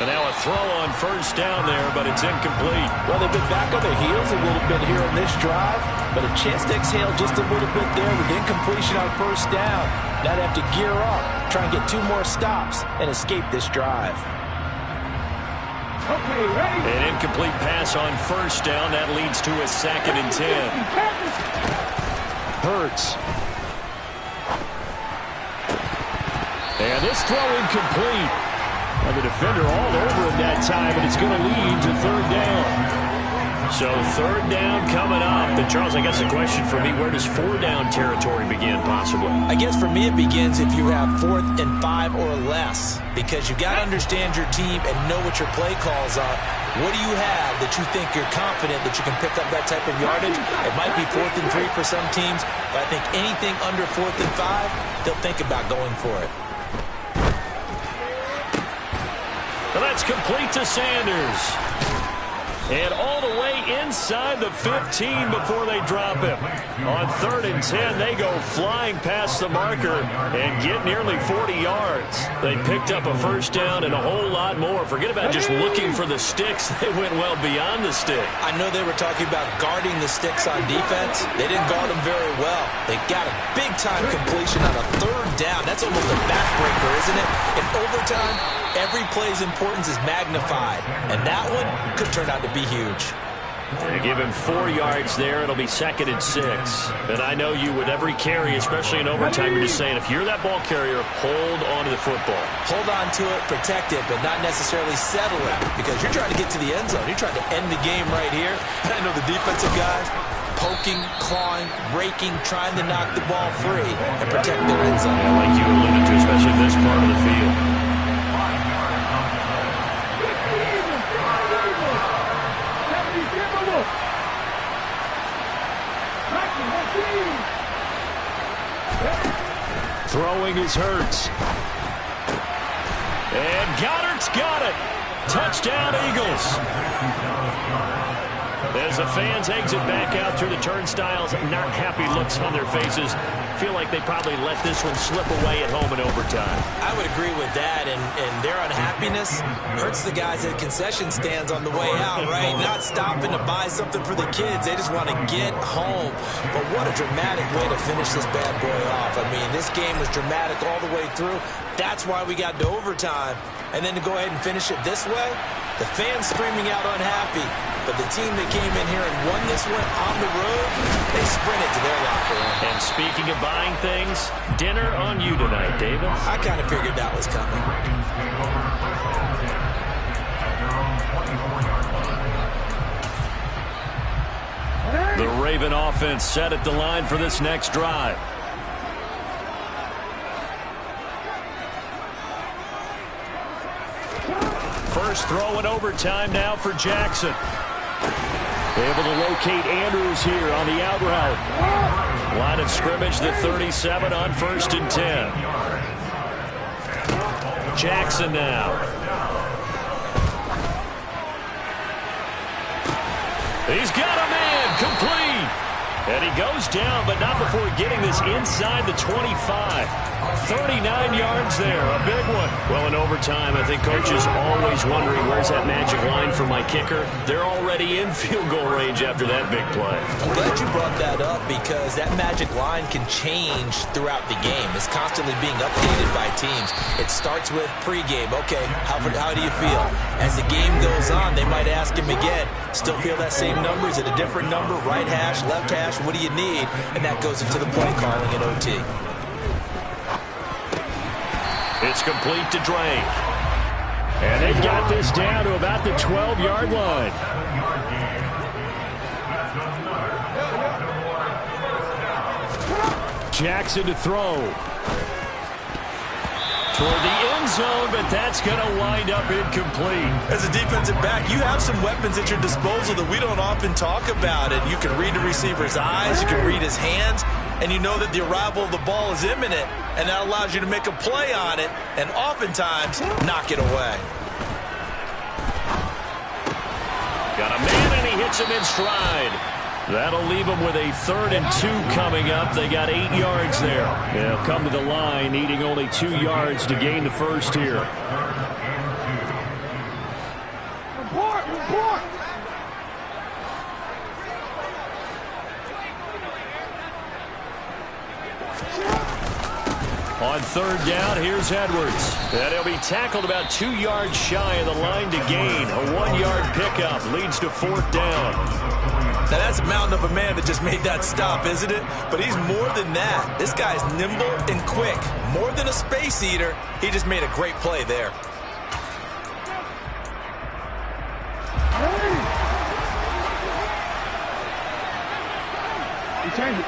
And now a throw on first down there, but it's incomplete. Well, they've been back on their heels a little bit here on this drive, but a chance to exhale just a little bit there with incompletion on first down. Now they have to gear up, try and get 2 more stops, and escape this drive. An incomplete pass on first down. That leads to a 2nd and 10. Hurts. And this throw incomplete. And the defender all over him that time, and it's going to lead to 3rd down. So 3rd down coming up. And Charles, I guess the question for me, where does 4-down territory begin possibly? I guess for me it begins if you have 4th and 5 or less, because you got to understand your team and know what your play calls are. What do you have that you think you're confident that you can pick up that type of yardage? It might be 4th and 3 for some teams, but I think anything under 4th and 5, they'll think about going for it. Well, that's complete to Sanders. And all the way inside the 15 before they drop him. On 3rd and 10, they go flying past the marker and get nearly 40 yards. They picked up a first down and a whole lot more. Forget about just looking for the sticks. They went well beyond the stick. I know they were talking about guarding the sticks on defense. They didn't guard them very well. They got a big-time completion on a 3rd down. That's almost a backbreaker, isn't it? In overtime, every play's importance is magnified, and that one could turn out to be huge. They give him 4 yards there. It'll be 2nd and 6. And I know you with every carry, especially in overtime, you're just saying if you're that ball carrier, hold on to the football. Hold on to it, protect it, but not necessarily settle it, because you're trying to get to the end zone. You're trying to end the game right here. I know the defensive guys poking, clawing, raking, trying to knock the ball free and protect their end zone. Yeah, like you alluded to, especially this part of the field. Throwing is Hurts. And Goddard's got it. Touchdown, Eagles. As the fans exit back out through the turnstiles, not happy looks on their faces. Feel like they probably let this one slip away at home in overtime. I would agree with that, and their unhappiness hurts the guys at concession stands on the way out, right? Not stopping to buy something for the kids. They just want to get home. But what a dramatic way to finish this bad boy off. I mean, this game was dramatic all the way through. That's why we got to overtime. And then to go ahead and finish it this way, the fans screaming out unhappy. But the team that came in here and won this one on the road, they sprinted to their locker room. And speaking of buying things, dinner on you tonight, David. I kind of figured that was coming. The Raven offense set at the line for this next drive. First throw in overtime now for Jackson. Able to locate Andrews here on the out route. Line of scrimmage, the 37 on 1st and 10. Jackson now. He's got a man, complete. And he goes down, but not before getting this inside the 25. 39 yards there, a big one. Well, in overtime, I think Coach is always wondering where's that magic line for my kicker. They're already in field goal range after that big play. I'm glad you brought that up because that magic line can change throughout the game. It's constantly being updated by teams. It starts with pregame. Okay, how do you feel? As the game goes on, they might ask him again, still feel that same number? Is it a different number? Right hash, left hash? What do you need? And that goes into the play calling in OT. It's complete to Drake. And they've got this down to about the 12-yard line. Jackson to throw. Toward the end zone, but that's going to wind up incomplete. As a defensive back, you have some weapons at your disposal that we don't often talk about. And you can read the receiver's eyes, you can read his hands, and you know that the arrival of the ball is imminent, and that allows you to make a play on it and oftentimes knock it away. hits him in stride. That'll leave them with a 3rd and 2 coming up. They got 8 yards there. They'll come to the line, needing only 2 yards to gain the first here. On 3rd down, here's Edwards. And he'll be tackled about 2 yards shy of the line to gain. A 1-yard pickup leads to 4th down. Now that's a mountain of a man that just made that stop, isn't it? But he's more than that. This guy's nimble and quick. More than a space eater, he just made a great play there. Change it.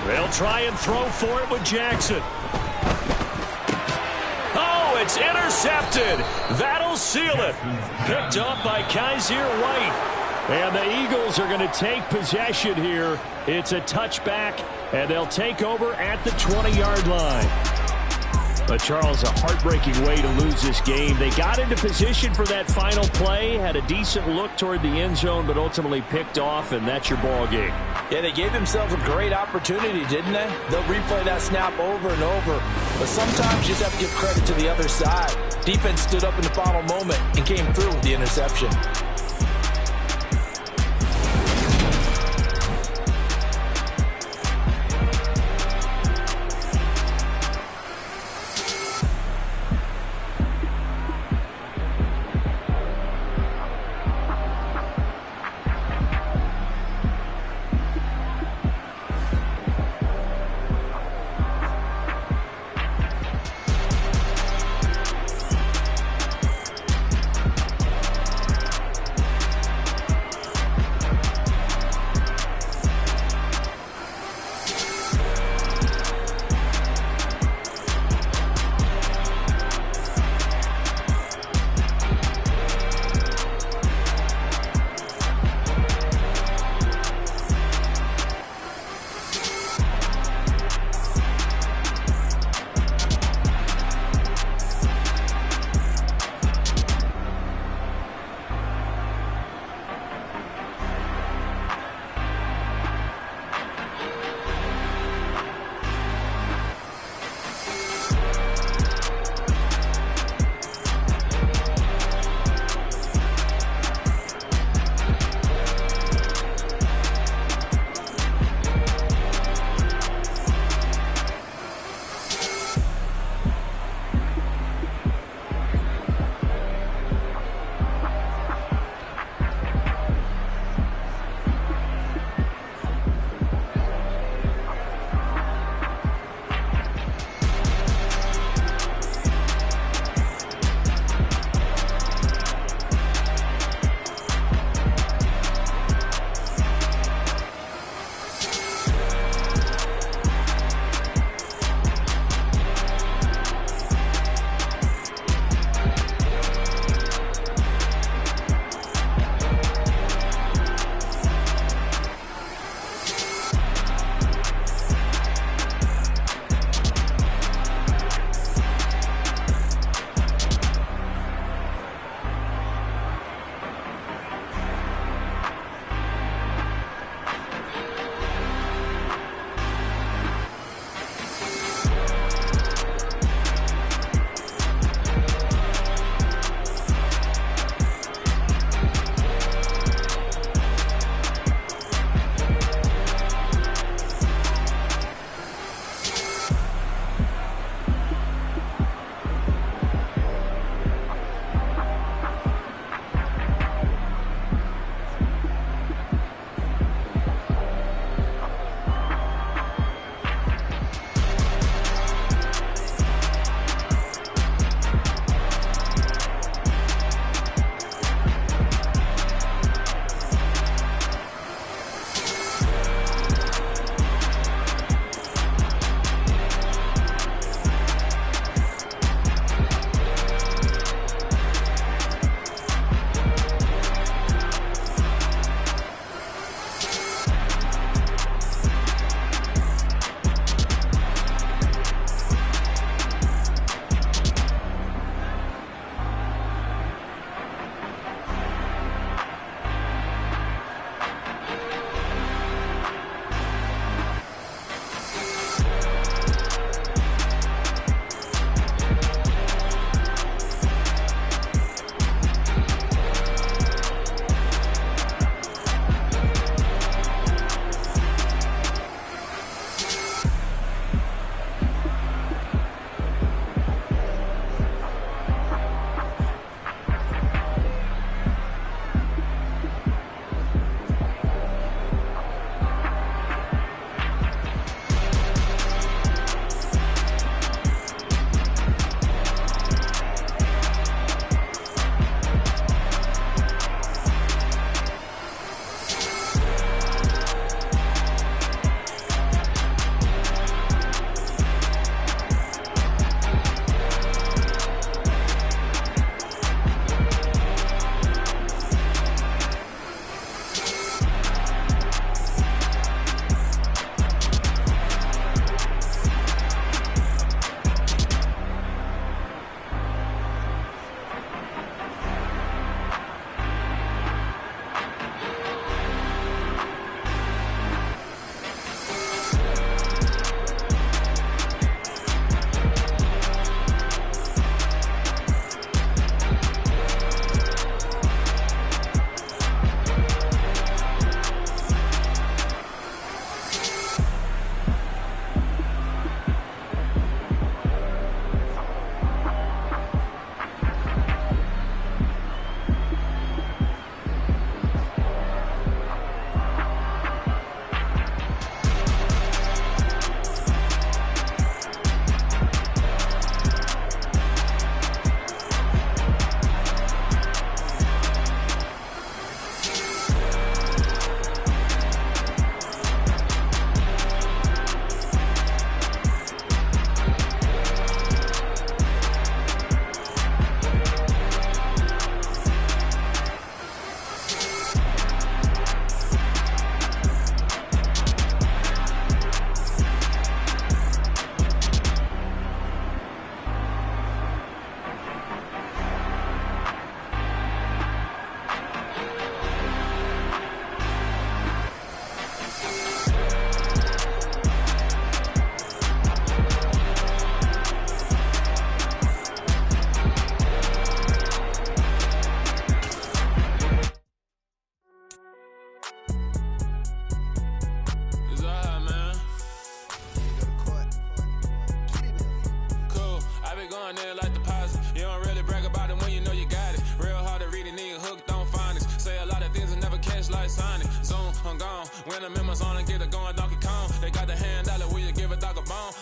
They'll try and throw for it with Jackson. Oh, it's intercepted. That'll seal it. Picked up by Kaiser White. And the Eagles are going to take possession here. It's a touchback, and they'll take over at the 20-yard line. But Charles, a heartbreaking way to lose this game. They got into position for that final play, had a decent look toward the end zone, but ultimately picked off, and that's your ball game. Yeah, they gave themselves a great opportunity, didn't they? They'll replay that snap over and over. But sometimes you just have to give credit to the other side. Defense stood up in the final moment and came through with the interception.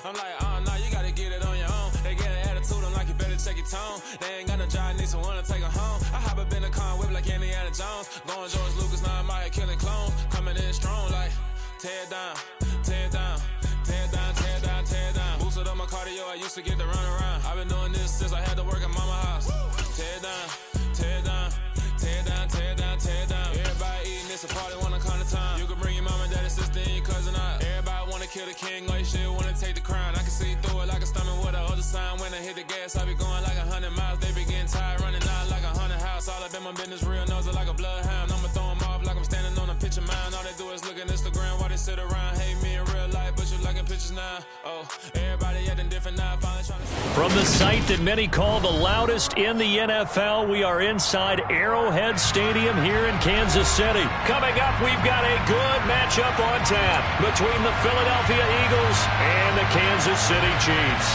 I'm like, nah, you gotta get it on your own. They get an attitude, I'm like, you better check your tone. They ain't got no job, need someone to take her home. I hop up in the car and whip like Indiana Jones. Going George Lucas, now I'm out here killing clones. Coming in strong like, tear it down, tear it down, tear it down, tear it down, tear it down. Boosted up my cardio, I used to get to run around. I've been doing this since I had to work at mama house. Tear it down, tear it down, tear it down, tear it down, tear it down. Everybody eating this, a party wanna come to time. You can bring your mama, daddy, sister, and your cousin out. Everybody wanna kill the king, or you shit wanna take the crown. I can see through it like a stomach with a other sign. When I hit the gas, I be going like 100 miles. They be getting tired, running out like 100 house. All up in my business, real nose like a bloodhound. I'ma throw them off like I'm standing on a picture mound. All they do is look at Instagram while they sit around. Hate me in real life, but you liking pictures now. Oh, everybody acting different now. Finally trying to... From the site that many call the loudest in the NFL, we are inside Arrowhead Stadium here in Kansas City. Coming up, we've got a good matchup on tap between the Philadelphia Eagles and the Kansas City Chiefs.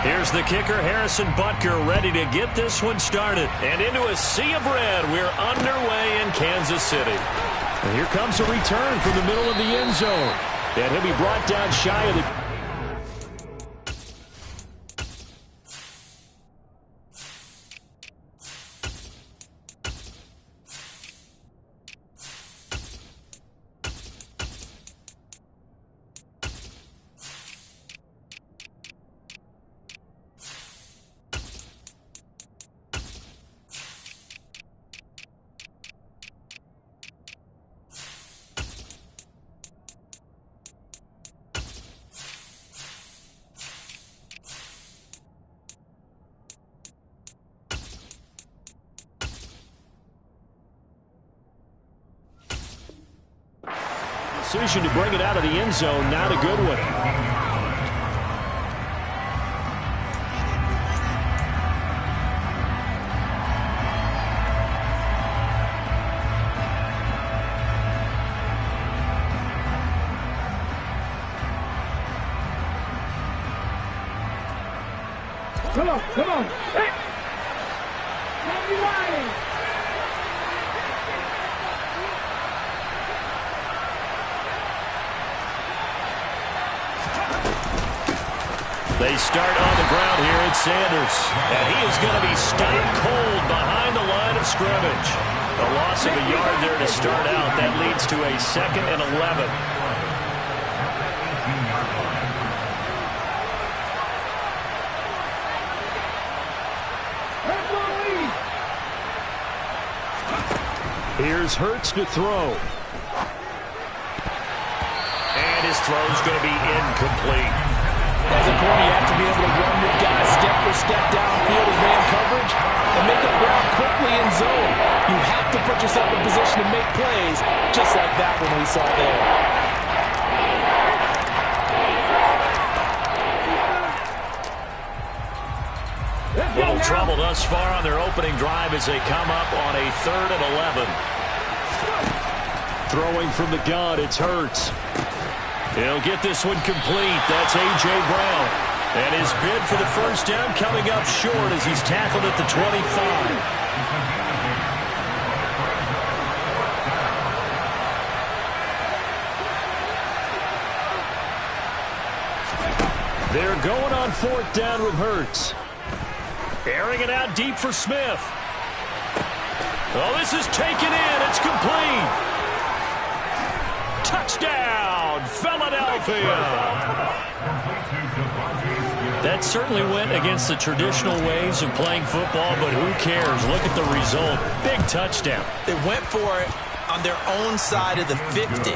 Here's the kicker, Harrison Butker, ready to get this one started. And into a sea of red, we're underway in Kansas City. And here comes a return from the middle of the end zone. And he'll be brought down shy of the... Decision to bring it out of the end zone, not a good one. Come on, come on. Hey! They start on the ground here at Sanders. And he is going to be stopped cold behind the line of scrimmage. A loss of a yard there to start out. That leads to a 2nd and 11. Here's Hurts to throw. And his throw's going to be incomplete. As a corner, you have to be able to run with guys step for step downfield in man coverage and make up ground quickly in zone. You have to put yourself in position to make plays, just like that one we saw there. Little trouble thus far on their opening drive as they come up on a 3rd and 11. Throwing from the gun, it's Hurts. He'll get this one complete. That's A.J. Brown. And his bid for the first down coming up short as he's tackled at the 25. They're going on 4th down with Hurts. Airing it out deep for Smith. Oh, this is taken in. It's complete. Touchdown, Philadelphia. That certainly went against the traditional ways of playing football, but who cares? Look at the result. Big touchdown. They went for it on their own side of the 50.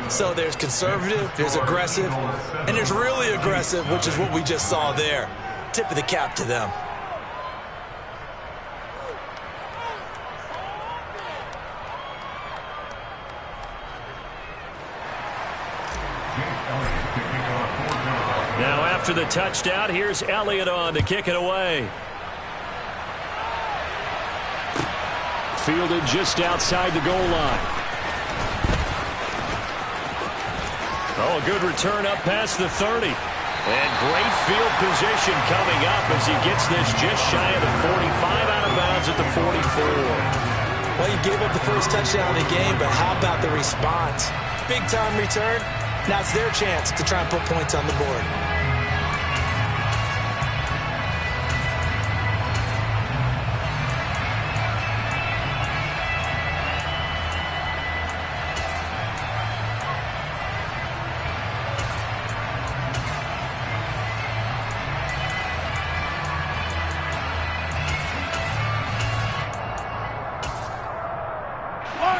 So there's conservative, there's aggressive, and there's really aggressive, which is what we just saw there. Tip of the cap to them. Now after the touchdown, here's Elliott on to kick it away. Fielded just outside the goal line. Oh, a good return up past the 30. And great field position coming up as he gets this just shy of the 45, out of bounds at the 44. Well, you gave up the first touchdown of the game, but how about the response? Big-time return. Now it's their chance to try and put points on the board.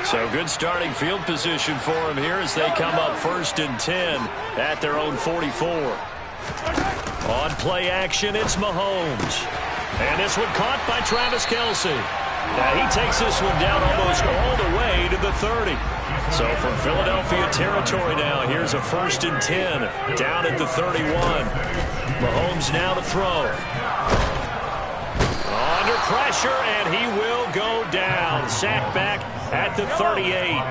So good starting field position for him here as they come up 1st and 10 at their own 44. On play action, it's Mahomes. And this one caught by Travis Kelce. Now he takes this one down almost all the way to the 30. So from Philadelphia territory now, here's a 1st and 10 down at the 31. Mahomes now to throw. Under pressure, and he will go down. Sacked back at the 38.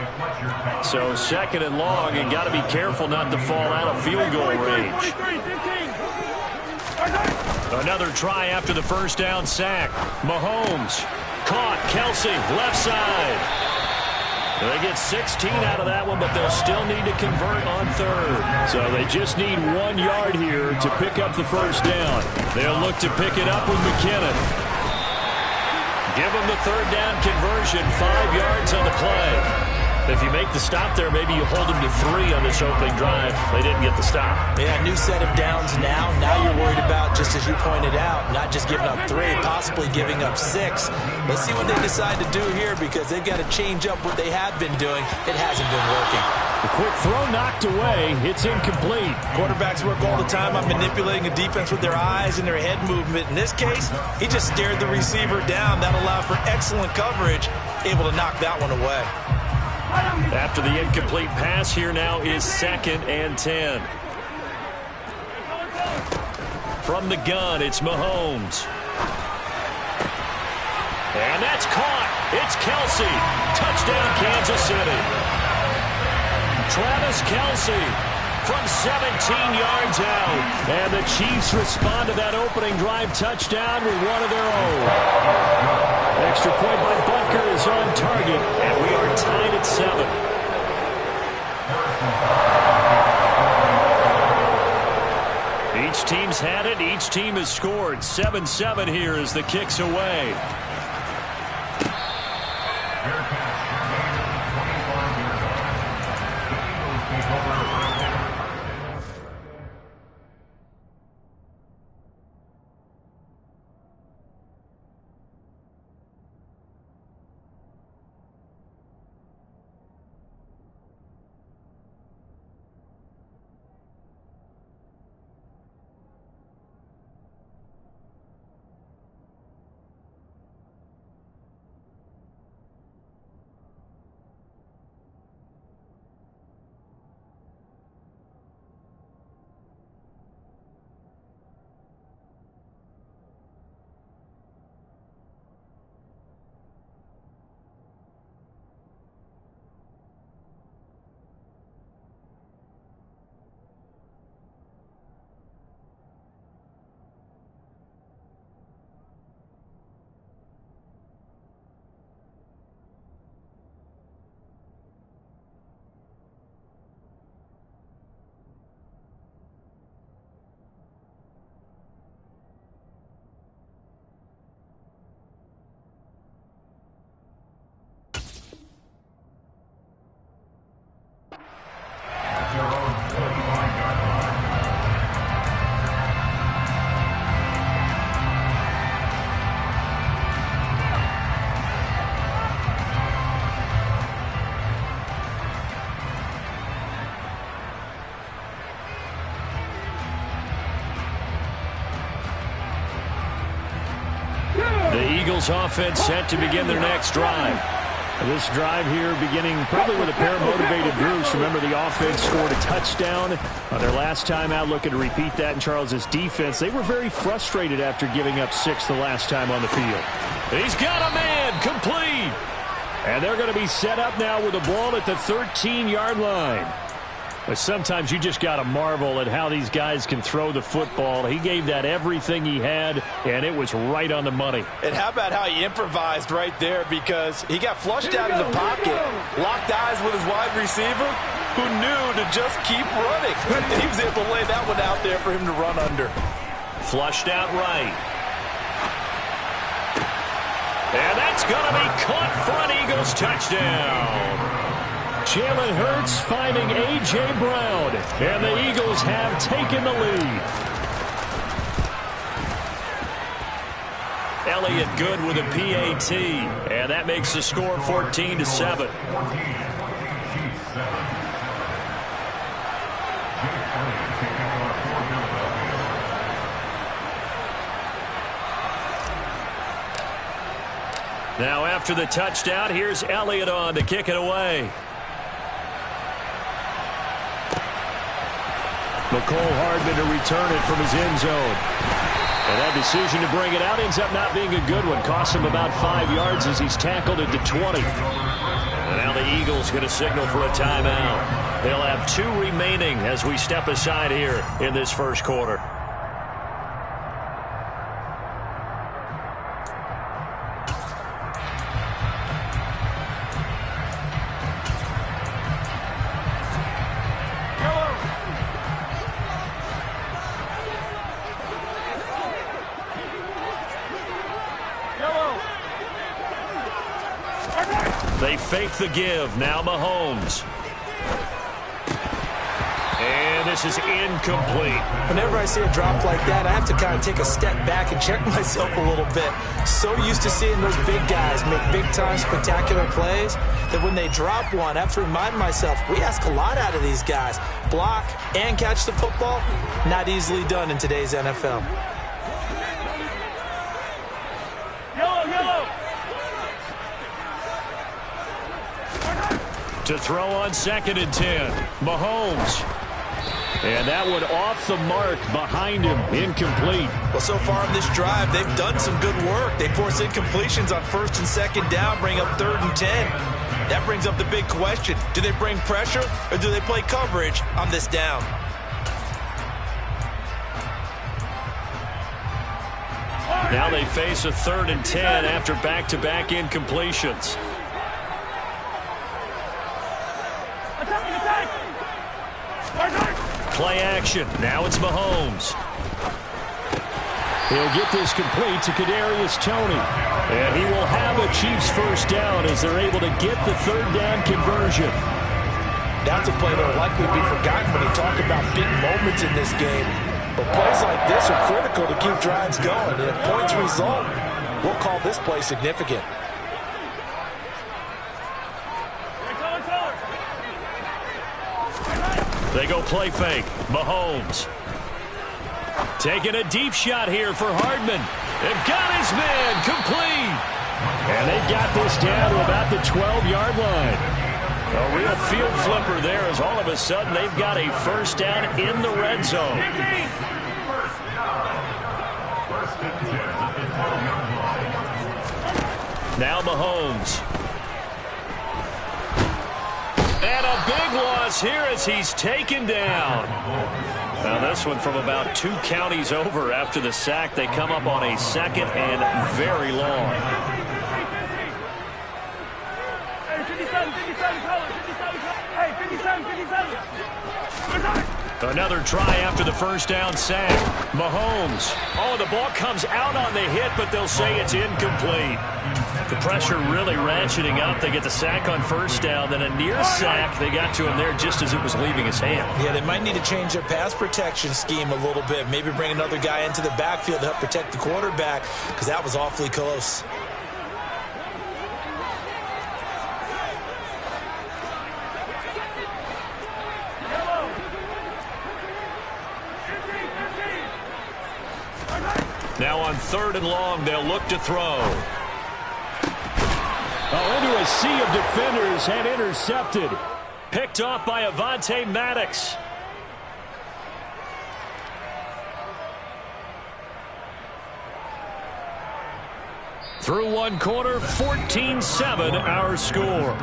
So 2nd and long, and got to be careful not to fall out of field goal range. Another try after the 1st down sack. Mahomes caught. Kelce left side. They get 16 out of that one, but they'll still need to convert on 3rd. So they just need 1 yard here to pick up the 1st down. They'll look to pick it up with McKinnon. Give them the 3rd down conversion, 5 yards on the play. If you make the stop there, maybe you hold them to 3 on this opening drive. They didn't get the stop. Yeah, new set of downs now. Now you're worried about, just as you pointed out, not just giving up 3, possibly giving up 6. Let's see what they decide to do here, because they've got to change up what they have been doing. It hasn't been working. The quick throw knocked away. It's incomplete. Quarterbacks work all the time on manipulating a defense with their eyes and their head movement. In this case, he just stared the receiver down. That allowed for excellent coverage, able to knock that one away. After the incomplete pass, here now is 2nd and 10. From the gun, it's Mahomes. And that's caught. It's Kelce. Touchdown, Kansas City. Travis Kelce from 17 yards out. And the Chiefs respond to that opening drive touchdown with one of their own. Extra point by Butker is on target, and we are tied at 7. Each team's had it. Each team has scored. 7-7 here as the kick's away. Eagles offense set to begin their next drive. This drive here beginning probably with a pair of motivated groups. Remember, the offense scored a touchdown on their last time out, looking to repeat that. In Charles's defense, they were very frustrated after giving up 6 the last time on the field. He's got a man, complete. And they're going to be set up now with the ball at the 13-yard line. But sometimes you just got to marvel at how these guys can throw the football. He gave that everything he had, and it was right on the money. And how about how he improvised right there, because he got flushed out of the pocket, locked eyes with his wide receiver, who knew to just keep running. And he was able to lay that one out there for him to run under. Flushed out right. And that's going to be caught for an Eagles touchdown. Jalen Hurts finding A.J. Brown, and the Eagles have taken the lead. Elliott good with a PAT, and that makes the score 14-7. Now after the touchdown, here's Elliott on to kick it away. McCole Hardman to return it from his end zone. And that decision to bring it out ends up not being a good one. Costs him about 5 yards as he's tackled at the 20. And now the Eagles going to signal for a timeout. They'll have 2 remaining as we step aside here in this first quarter. They fake the give. Now Mahomes. And this is incomplete. Whenever I see a drop like that, I have to kind of take a step back and check myself a little bit. So used to seeing those big guys make big-time spectacular plays that when they drop one, I have to remind myself, we ask a lot out of these guys. Block and catch the football, not easily done in today's NFL. To throw on 2nd and 10. Mahomes. And that one off the mark behind him. Incomplete. Well, so far in this drive, they've done some good work. They force incompletions on 1st and 2nd down, bring up 3rd and 10. That brings up the big question. Do they bring pressure or do they play coverage on this down? Now they face a 3rd and 10 after back-to-back incompletions. Play action. Now it's Mahomes. He'll get this complete to Kadarius Toney. And he will have a Chiefs first down as they're able to get the 3rd down conversion. That's a play that will likely be forgotten when you talk about big moments in this game. But plays like this are critical to keep drives going. And if points result, we'll call this play significant. They go play fake. Mahomes. Taking a deep shot here for Hardman. They've got his man complete. And they've got this down to about the 12-yard line. A real field flipper there as all of a sudden they've got a first down in the red zone. Now Mahomes. And a big loss here as he's taken down. Now this one from about 2 counties over after the sack. They come up on a 2nd and very long. Another try after the first down sack. Mahomes. Oh, the ball comes out on the hit, but they'll say it's incomplete. The pressure really ratcheting up. They get the sack on first down, then a near sack. They got to him there just as it was leaving his hand. Yeah, they might need to change their pass protection scheme a little bit. Maybe bring another guy into the backfield to help protect the quarterback, because that was awfully close. Now on 3rd and long, they'll look to throw. Into a sea of defenders and intercepted. Picked off by Avonte Maddox. Through one quarter, 14-7 our score.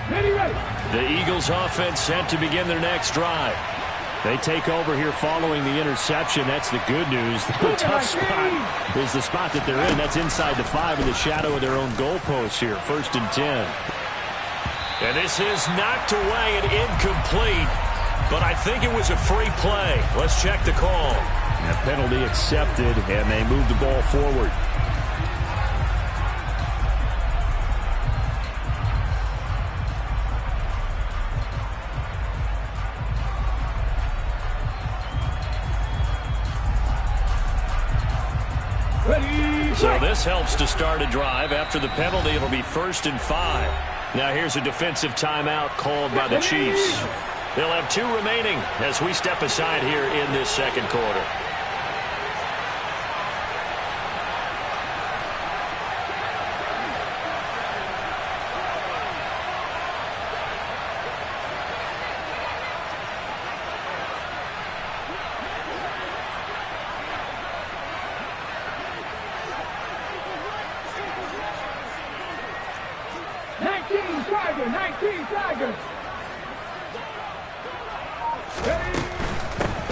The Eagles offense set to begin their next drive. They take over here following the interception. That's the good news. The tough spot is the spot that they're in. That's inside the 5 in the shadow of their own goalpost here. 1st and 10. And this is knocked away and incomplete. But I think it was a free play. Let's check the call. That penalty accepted, and they move the ball forward. So this helps to start a drive. After the penalty, it'll be 1st and 5. Now here's a defensive timeout called by the Chiefs. They'll have 2 remaining as we step aside here in this second quarter.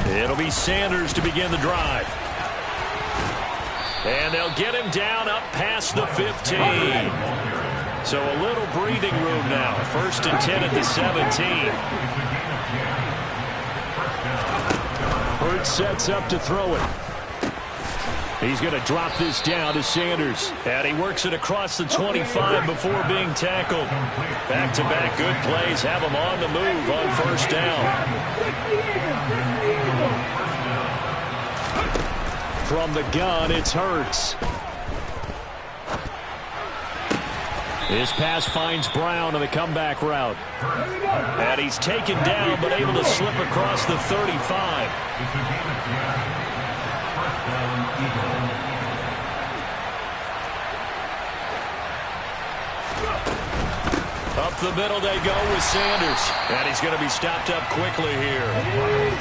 It'll be Sanders to begin the drive. And they'll get him down up past the 15. So a little breathing room now. 1st and 10 at the 17. Hurts sets up to throw it. He's going to drop this down to Sanders. And he works it across the 25 before being tackled. Back-to-back good plays have him on the move on 1st down. From the gun, it's Hurts. His pass finds Brown on the comeback route. And he's taken down, but able to slip across the 35. Up the middle they go with Sanders. And he's going to be stopped up quickly here.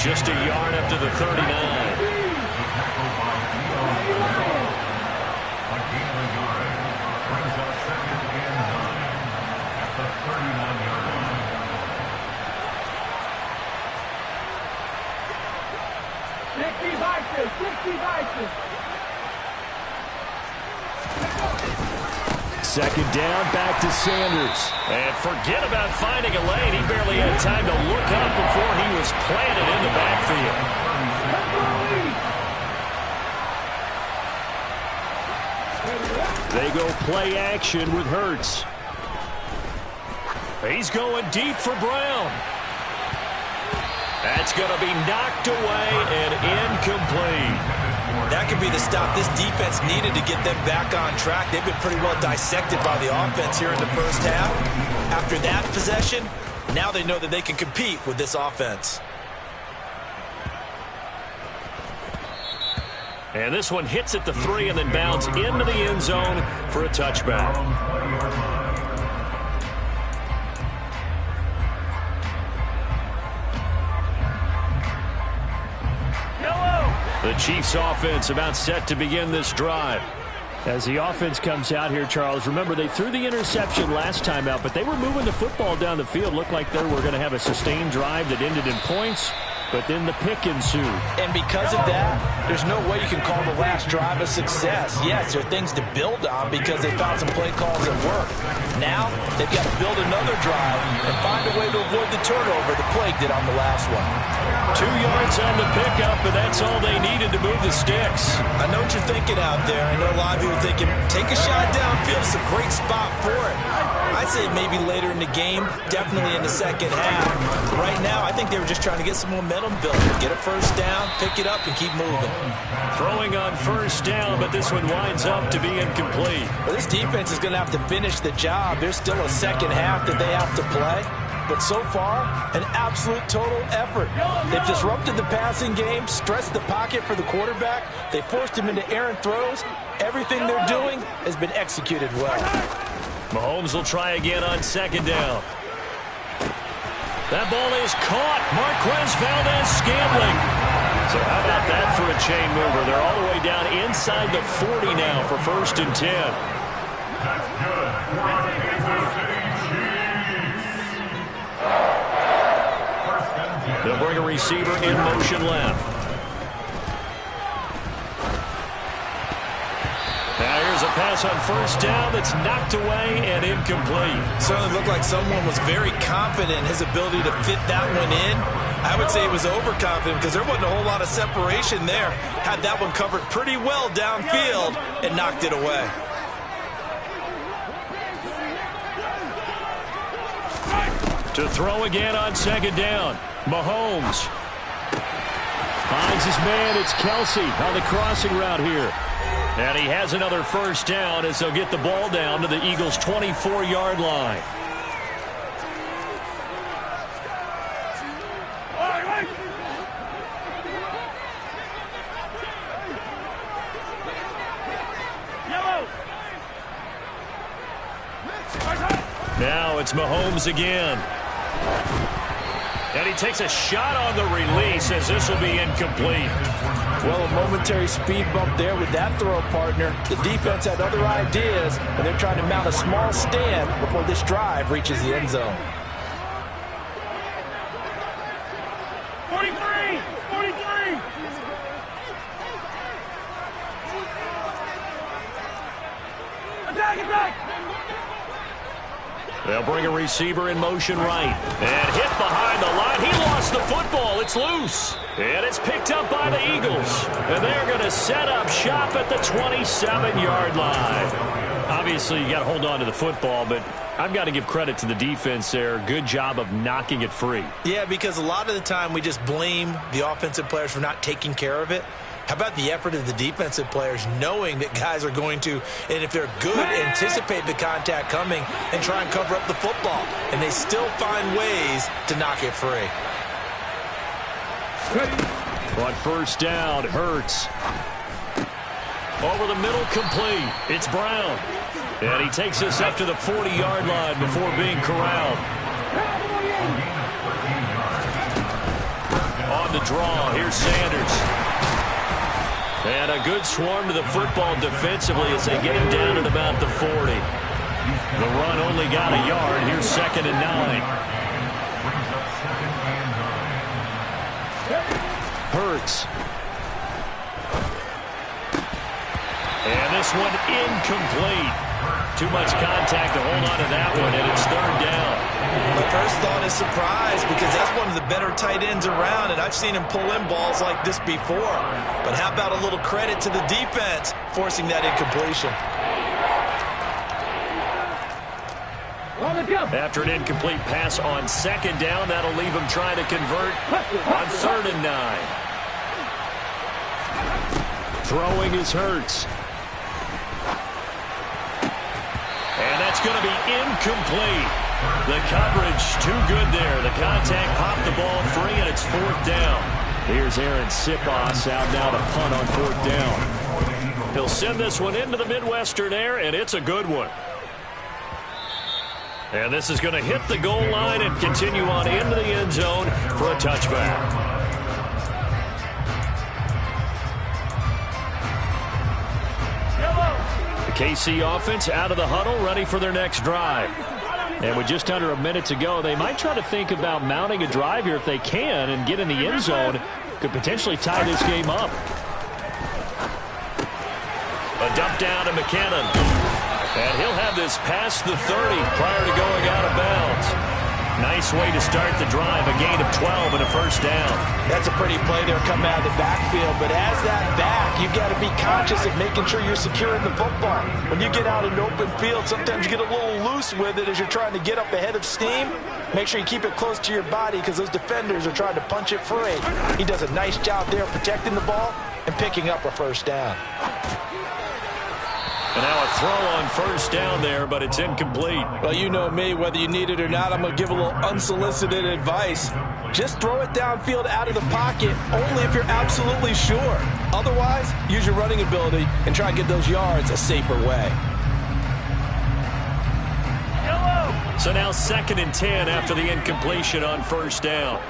Just a yard up to the 39. Second down, back to Sanders. And forget about finding a lane. He barely had time to look up before he was planted in the backfield. They go play action with Hurts. He's going deep for Brown. That's going to be knocked away and incomplete. That could be the stop this defense needed to get them back on track. They've been pretty well dissected by the offense here in the first half. After that possession, now they know that they can compete with this offense. And this one hits at the 3 and then bounds into the end zone for a touchback. The Chiefs offense about set to begin this drive. As the offense comes out here, Charles, remember they threw the interception last time out, but they were moving the football down the field. Looked like they were going to have a sustained drive that ended in points, but then the pick ensued. And because of that, there's no way you can call the last drive a success. Yes, there are things to build on because they found some play calls that work. Now, they've got to build another drive and find a way to avoid the turnover the plague did on the last one. 2 yards on the pickup, and that's all they needed to move the sticks. I know what you're thinking out there. I know a lot of you are thinking, take a shot downfield. It's a great spot for it. I'd say maybe later in the game, definitely in the second half. Right now, I think they were just trying to get some momentum built. Get a first down, pick it up, and keep moving. Throwing on 1st down, but this one winds up to be incomplete. Well, this defense is going to have to finish the job. There's still a second half that they have to play. But so far, an absolute total effort. They've disrupted the passing game, stretched the pocket for the quarterback. They forced him into errant throws. Everything they're doing has been executed well. Mahomes will try again on 2nd down. That ball is caught. Marquez Valdez-Scantling. So how about that for a chain mover? They're all the way down inside the 40 now for 1st and 10. That's good. receiver in motion left. Now here's a pass on first down that's knocked away and incomplete. Certainly looked like someone was very confident in his ability to fit that one in. I would say he was overconfident because there wasn't a whole lot of separation there. Had that one covered pretty well downfield and knocked it away. To throw again on second down. Mahomes finds his man. It's Kelsey on the crossing route here. And he has another first down as they'll get the ball down to the Eagles' 24-yard line. Now it's Mahomes again. And he takes a shot on the release as this will be incomplete. Well, a momentary speed bump there with that throw, partner. The defense had other ideas, and they're trying to mount a small stand before this drive reaches the end zone. 43! 43! Attack, attack! They'll bring a receiver in motion right. And hit behind the line. He lost the football. It's loose. And it's picked up by the Eagles. And they're going to set up shop at the 27-yard line. Obviously, you got to hold on to the football, but I've got to give credit to the defense there. Good job of knocking it free. Yeah, because a lot of the time we just blame the offensive players for not taking care of it. How about the effort of the defensive players knowing that guys are going to, and if they're good, anticipate the contact coming and try and cover up the football. And they still find ways to knock it free. On first down, Hurts. Over the middle, complete. It's Brown. And he takes us up to the 40-yard line before being corralled. On the draw, here's Sanders. And a good swarm to the football defensively as they get him down at about the 40. The run only got a yard. Here's 2nd and 9. Hurts. And this one incomplete. Too much contact to hold on to that one, and it's 3rd down. My first thought is surprise because that's one of the better tight ends around, and I've seen him pull in balls like this before. But how about a little credit to the defense forcing that incompletion? After an incomplete pass on 2nd down, that'll leave him trying to convert on 3rd and 9. Throwing is Hurts. And that's going to be incomplete. The coverage too good there. The contact popped the ball free, and it's 4th down. Here's Aaron Sipos out now to punt on 4th down. He'll send this one into the Midwestern air, and it's a good one. And this is going to hit the goal line and continue on into the end zone for a touchback. KC offense out of the huddle, ready for their next drive. And with just under a minute to go, they might try to think about mounting a drive here if they can and get in the end zone. Could potentially tie this game up. A dump down to McKinnon. And he'll have this past the 30 prior to going out of bounds. Nice way to start the drive, a gain of 12 and a first down. That's a pretty play there coming out of the backfield, but as that back, you've got to be conscious of making sure you're securing the football. When you get out in open field, sometimes you get a little loose with it as you're trying to get up ahead of steam. Make sure you keep it close to your body because those defenders are trying to punch it free. He does a nice job there protecting the ball and picking up a first down. And now a throw on first down there, but it's incomplete. Well, you know me, whether you need it or not, I'm going to give a little unsolicited advice. Just throw it downfield out of the pocket, only if you're absolutely sure. Otherwise, use your running ability and try and get those yards a safer way. So now 2nd and 10 after the incompletion on first down.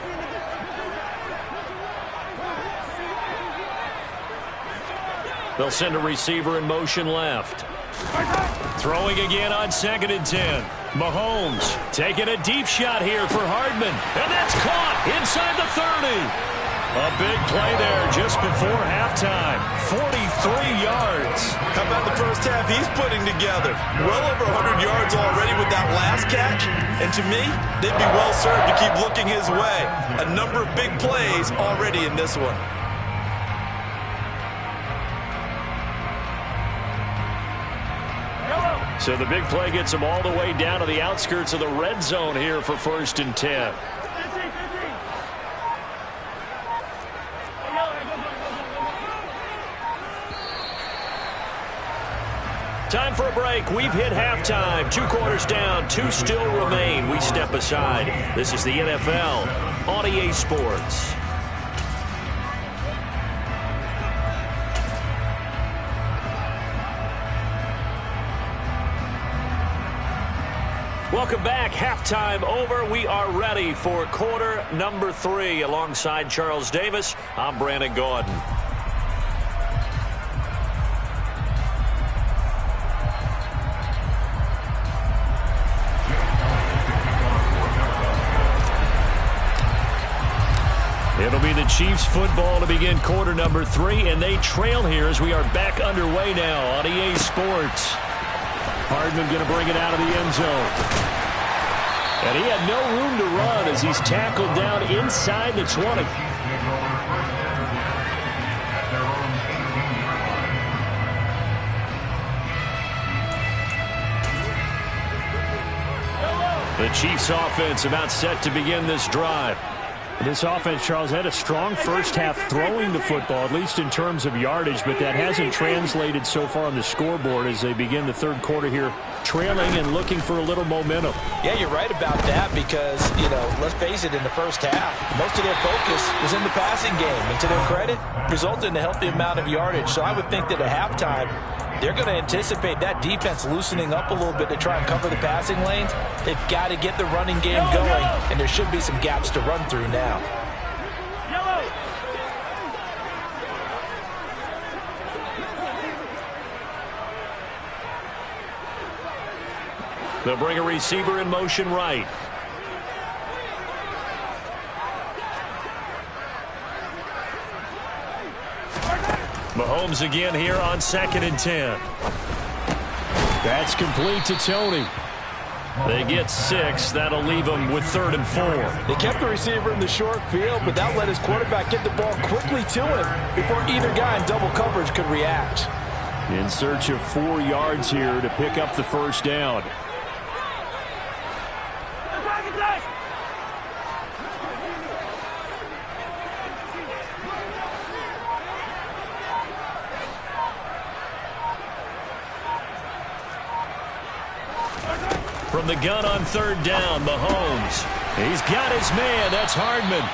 They'll send a receiver in motion left. Throwing again on 2nd and 10. Mahomes taking a deep shot here for Hardman. And that's caught inside the 30. A big play there just before halftime. 43 yards. How about the first half he's putting together? Well over 100 yards already with that last catch. And to me, they'd be well served to keep looking his way. A number of big plays already in this one. So the big play gets them all the way down to the outskirts of the red zone here for 1st and 10. Time for a break. We've hit halftime. 2 quarters down. 2 still remain. We step aside. This is the NFL on EA Sports. Welcome back. Halftime over. We are ready for quarter number 3. Alongside Charles Davis, I'm Brandon Gordon. It'll be the Chiefs football to begin quarter number 3, and they trail here as we are back underway now on EA Sports. Hardman going to bring it out of the end zone. And he had no room to run as he's tackled down inside the 20. The Chiefs offense about set to begin this drive. This offense, Charles, had a strong first half throwing the football, at least in terms of yardage, but that hasn't translated so far on the scoreboard as they begin the third quarter here, trailing and looking for a little momentum. Yeah, you're right about that because, let's face it, in the first half, most of their focus was in the passing game. And to their credit, resulted in a healthy amount of yardage. So I would think that at halftime, they're going to anticipate that defense loosening up a little bit to try and cover the passing lanes. They've got to get the running game going, and there should be some gaps to run through now. They'll bring a receiver in motion right. Mahomes again here on 2nd and 10. That's complete to Tony. They get 6. That'll leave them with 3rd and 4. They kept the receiver in the short field, but that let his quarterback get the ball quickly to him before either guy in double coverage could react. In search of 4 yards here to pick up the first down. From the gun on 3rd down, Mahomes. He's got his man. That's Hardman.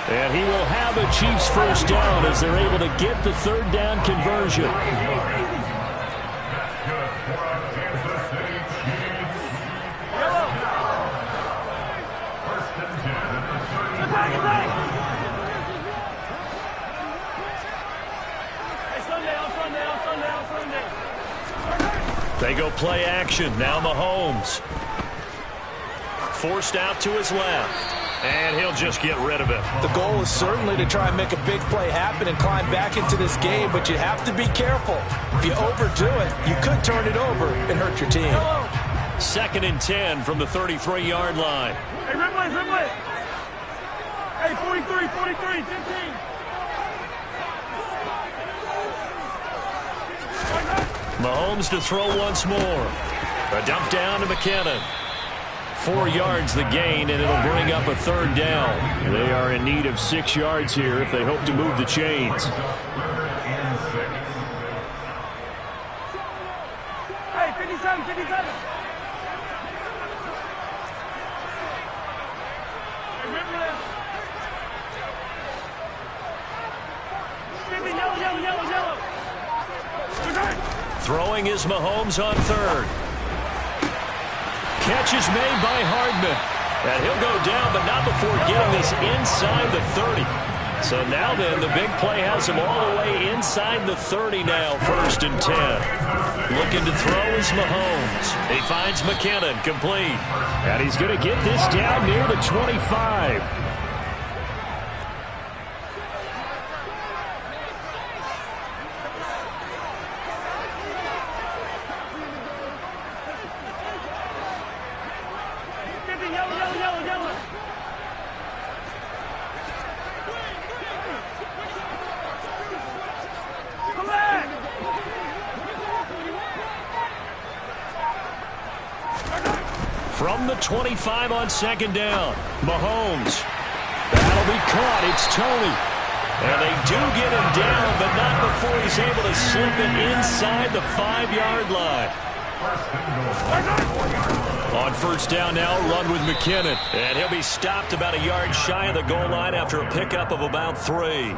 And he will have a Chiefs first down as they're able to get the 3rd down conversion. They go play action. Now Mahomes. Forced out to his left. And he'll just get rid of it. The goal is certainly to try and make a big play happen and climb back into this game, but you have to be careful. If you overdo it, you could turn it over and hurt your team. 2nd and 10 from the 33-yard line. Hey, Ripley. Hey, 43, 15. Mahomes to throw once more. A dump down to McKinnon. 4 yards the gain, and it'll bring up a 3rd down. They are in need of 6 yards here if they hope to move the chains. Hey, 57. Yellow. Throwing is Mahomes on 3rd. Catch is made by Hardman. And he'll go down, but not before getting this inside the 30. So now then, the big play has him all the way inside the 30 now, 1st and 10. Looking to throw is Mahomes. He finds McKinnon, complete. And he's going to get this down near the 25. From the 25 on 2nd down, Mahomes. That'll be caught. It's Tony. And they do get him down, but not before he's able to slip it inside the 5-yard line. On 1st down now, run with McKinnon. And he'll be stopped about a yard shy of the goal line after a pickup of about 3.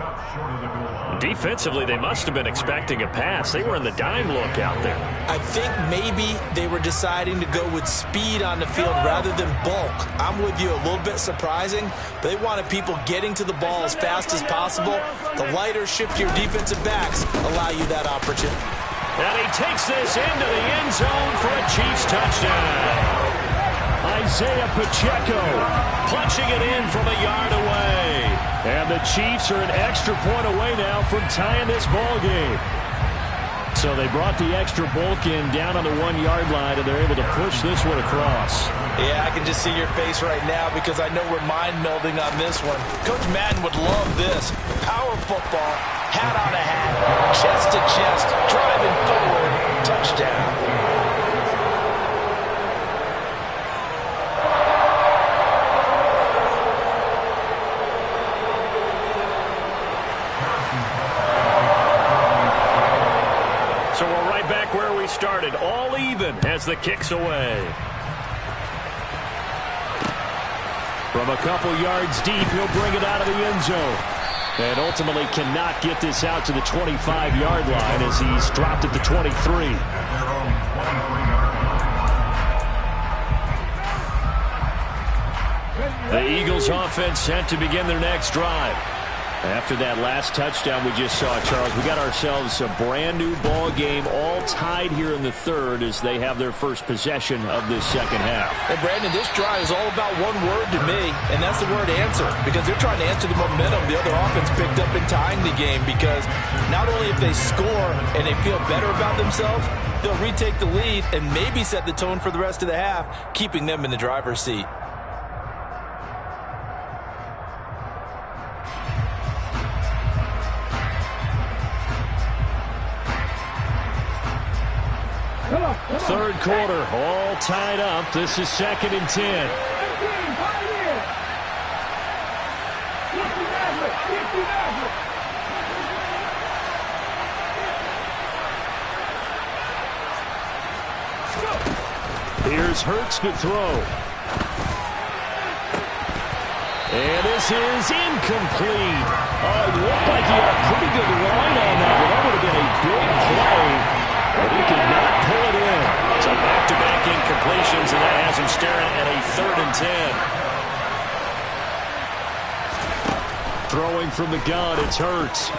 Defensively, they must have been expecting a pass. They were in the dime look out there. I think maybe they were deciding to go with speed on the field rather than bulk. I'm with you, a little bit surprising. They wanted people getting to the ball as fast as possible. The lighter, shiftier defensive backs allow you that opportunity. And he takes this into the end zone for a Chiefs touchdown. Isaiah Pacheco punching it in from a yard away. And the Chiefs are an extra point away now from tying this ball game. So they brought the extra bulk in down on the 1-yard line, and they're able to push this one across. Yeah, I can just see your face right now because I know we're mind-melding on this one. Coach Madden would love this. Power football, hat on a hat, chest to chest, driving forward, touchdown. So we're right back where we started, all even as the kick's away. From a couple yards deep, he'll bring it out of the end zone. And ultimately cannot get this out to the 25-yard line as he's dropped at the 23. The Eagles offense set to begin their next drive. After that last touchdown we just saw, Charles, we got ourselves a brand new ball game, all tied here in the 3rd as they have their first possession of this 2nd half. And Brandon, this drive is all about one word to me, and that's the word answer, because they're trying to answer the momentum the other offense picked up in tying the game, because not only if they score and they feel better about themselves, they'll retake the lead and maybe set the tone for the rest of the half, keeping them in the driver's seat. Third quarter, all tied up. This is 2nd and 10. Here's Hurts to throw. And this is incomplete. Oh, it looked like he had a pretty good line on that, but that would have been a big play. But he could not pull it in. So back-to-back incompletions, and that has him staring at a 3rd and 10. Throwing from the gun, it's Hurts.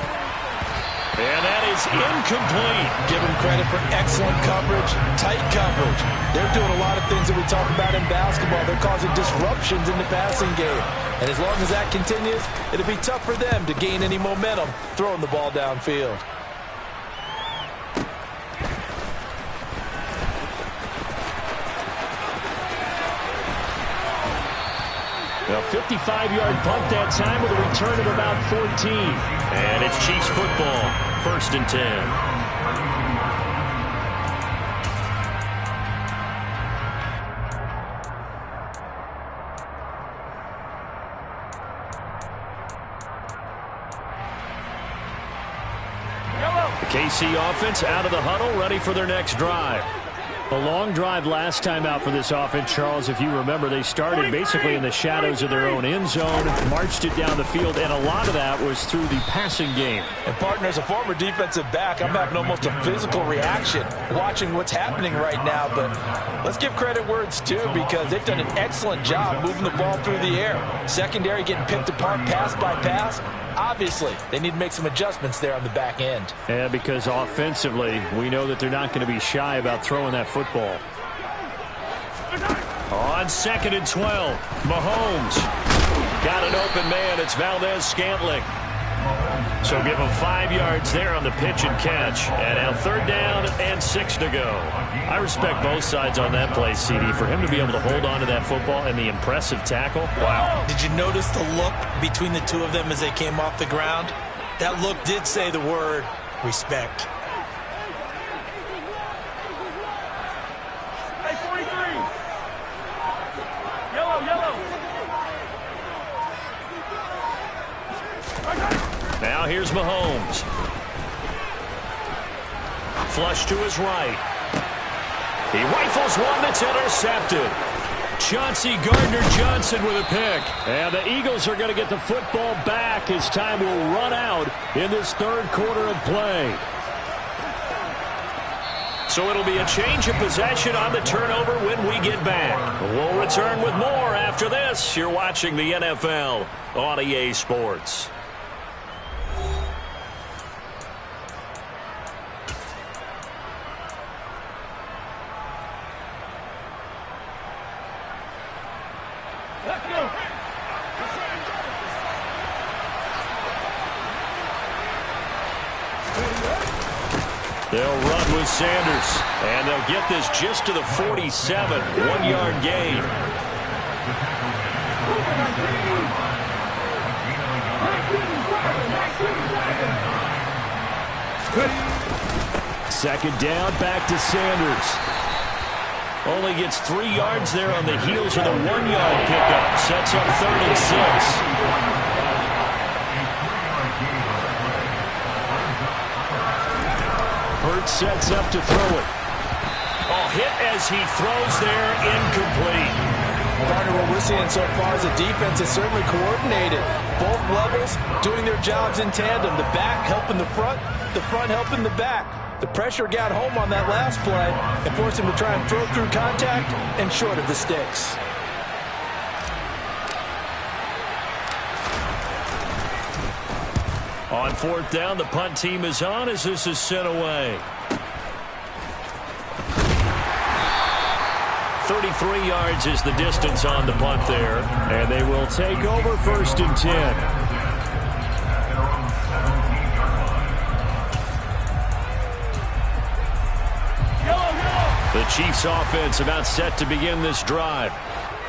And that is incomplete. Give them credit for excellent coverage, tight coverage. They're doing a lot of things that we talk about in basketball. They're causing disruptions in the passing game. And as long as that continues, it'll be tough for them to gain any momentum throwing the ball downfield. A 55-yard punt that time with a return of about 14. And it's Chiefs football, 1st and 10. The KC offense out of the huddle, ready for their next drive. A long drive last time out for this offense, Charles. If you remember, they started basically in the shadows of their own end zone, marched it down the field, and a lot of that was through the passing game. And, partner, as a former defensive back, I'm having almost a physical reaction watching what's happening right now. But let's give credit where it's due, because they've done an excellent job moving the ball through the air. Secondary getting picked apart pass by pass. Obviously, they need to make some adjustments there on the back end. Yeah, because offensively, we know that they're not going to be shy about throwing that football. On 2nd and 12, Mahomes got an open man. It's Valdez-Scantling. So give him 5 yards there on the pitch and catch. And now 3rd down and 6 to go. I respect both sides on that play, CD. For him to be able to hold on to that football and the impressive tackle, wow. Did you notice the look between the two of them as they came off the ground? That look did say the word respect. Hey, 43. Yellow. Now here's Mahomes. Flush to his right. He rifles one that's intercepted. Chauncey Gardner-Johnson with a pick. And the Eagles are going to get the football back as time will run out in this 3rd quarter of play. So it'll be a change of possession on the turnover when we get back. We'll return with more after this. You're watching the NFL on EA Sports. Let's go. They'll run with Sanders, and they'll get this just to the 47, 1-yard gain. Second down, back to Sanders. Only gets 3 yards there on the heels of the 1-yard pickup. Sets up 3rd and 6. Hurts sets up to throw it. Oh, hit as he throws there, incomplete. Partner, what we're seeing so far is the defense is certainly coordinated. Both levels doing their jobs in tandem. The back helping the front helping the back. The pressure got home on that last play and forced him to try and throw through contact and short of the sticks. On 4th down, the punt team is on as this is sent away. 33 yards is the distance on the punt there, and they will take over 1st and 10. The Chiefs offense about set to begin this drive.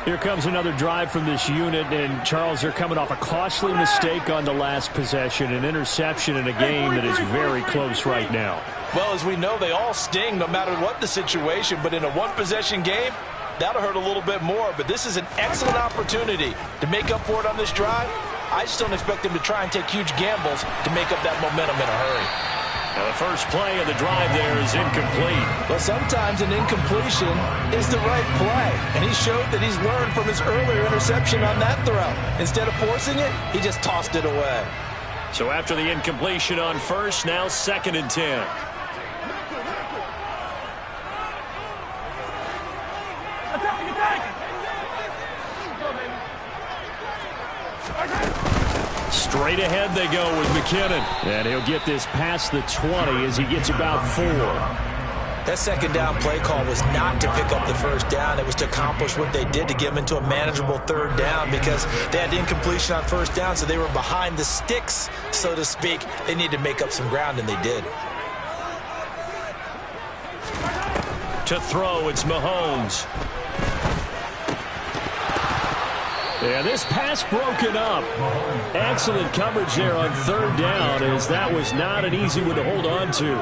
Here comes another drive from this unit, and Charles, they're coming off a costly mistake on the last possession, an interception in a game that is very close right now. Well, as we know, they all sting no matter what the situation, but in a one-possession game, that'll hurt a little bit more. But this is an excellent opportunity to make up for it on this drive. I just don't expect them to try and take huge gambles to make up that momentum in a hurry. Now the first play of the drive there is incomplete. Well, sometimes an incompletion is the right play, and he showed that he's learned from his earlier interception on that throw. Instead of forcing it, he just tossed it away. So after the incompletion on 1st, now 2nd and 10. Straight ahead they go with McKinnon. And he'll get this past the 20 as he gets about 4. That 2nd down play call was not to pick up the 1st down. It was to accomplish what they did to get them into a manageable 3rd down because they had incompletion on 1st down, so they were behind the sticks, so to speak. They needed to make up some ground, and they did. To throw, it's Mahomes. Yeah, this pass broken up. Excellent coverage there on 3rd down, as that was not an easy one to hold on to.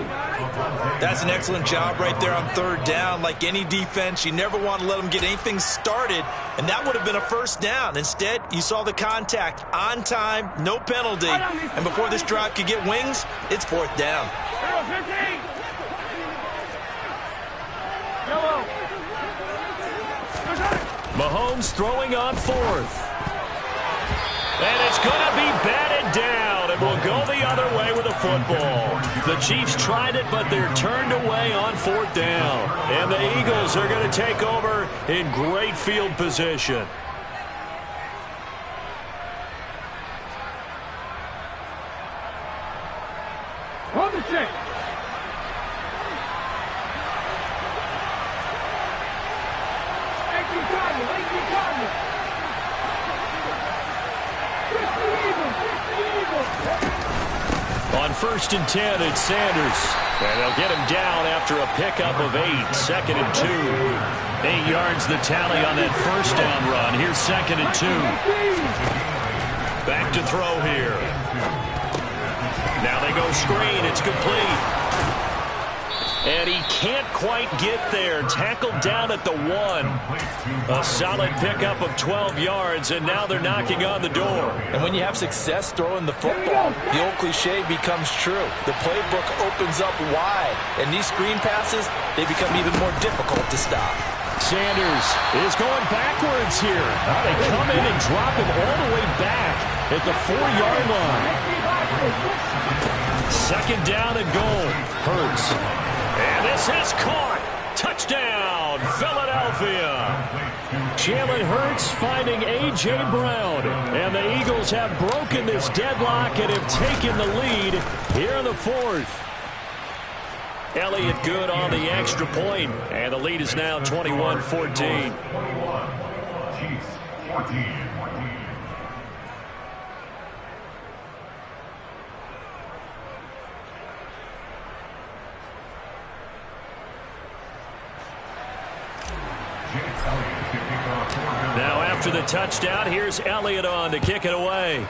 That's an excellent job right there on 3rd down. Like any defense, you never want to let them get anything started, and that would have been a 1st down. Instead, you saw the contact on time, no penalty, and before this drive could get wings, it's 4th down. Mahomes throwing on 4th. And it's going to be batted down, and will go the other way with the football. The Chiefs tried it, but they're turned away on 4th down. And the Eagles are going to take over in great field position. Hold the check. On 1st and 10, it's Sanders. And they'll get him down after a pickup of 8. 2nd and 2. 8 yards the tally on that first down run. Here's 2nd and 2. Back to throw here. Now they go screen. It's complete. And he can't quite get there. Tackled down at the 1. A solid pickup of 12 yards, and now they're knocking on the door. And when you have success throwing the football, the old cliche becomes true. The playbook opens up wide, and these screen passes, they become even more difficult to stop. Sanders is going backwards here. They come in and drop him all the way back at the 4-yard line. 2nd down and goal. Hurts. And this is caught. Touchdown, Philadelphia. Jalen Hurts finding A.J. Brown. And the Eagles have broken this deadlock and have taken the lead here in the 4th. Elliott good on the extra point, and the lead is now 21-14. Now after the touchdown, here's Elliott on to kick it away.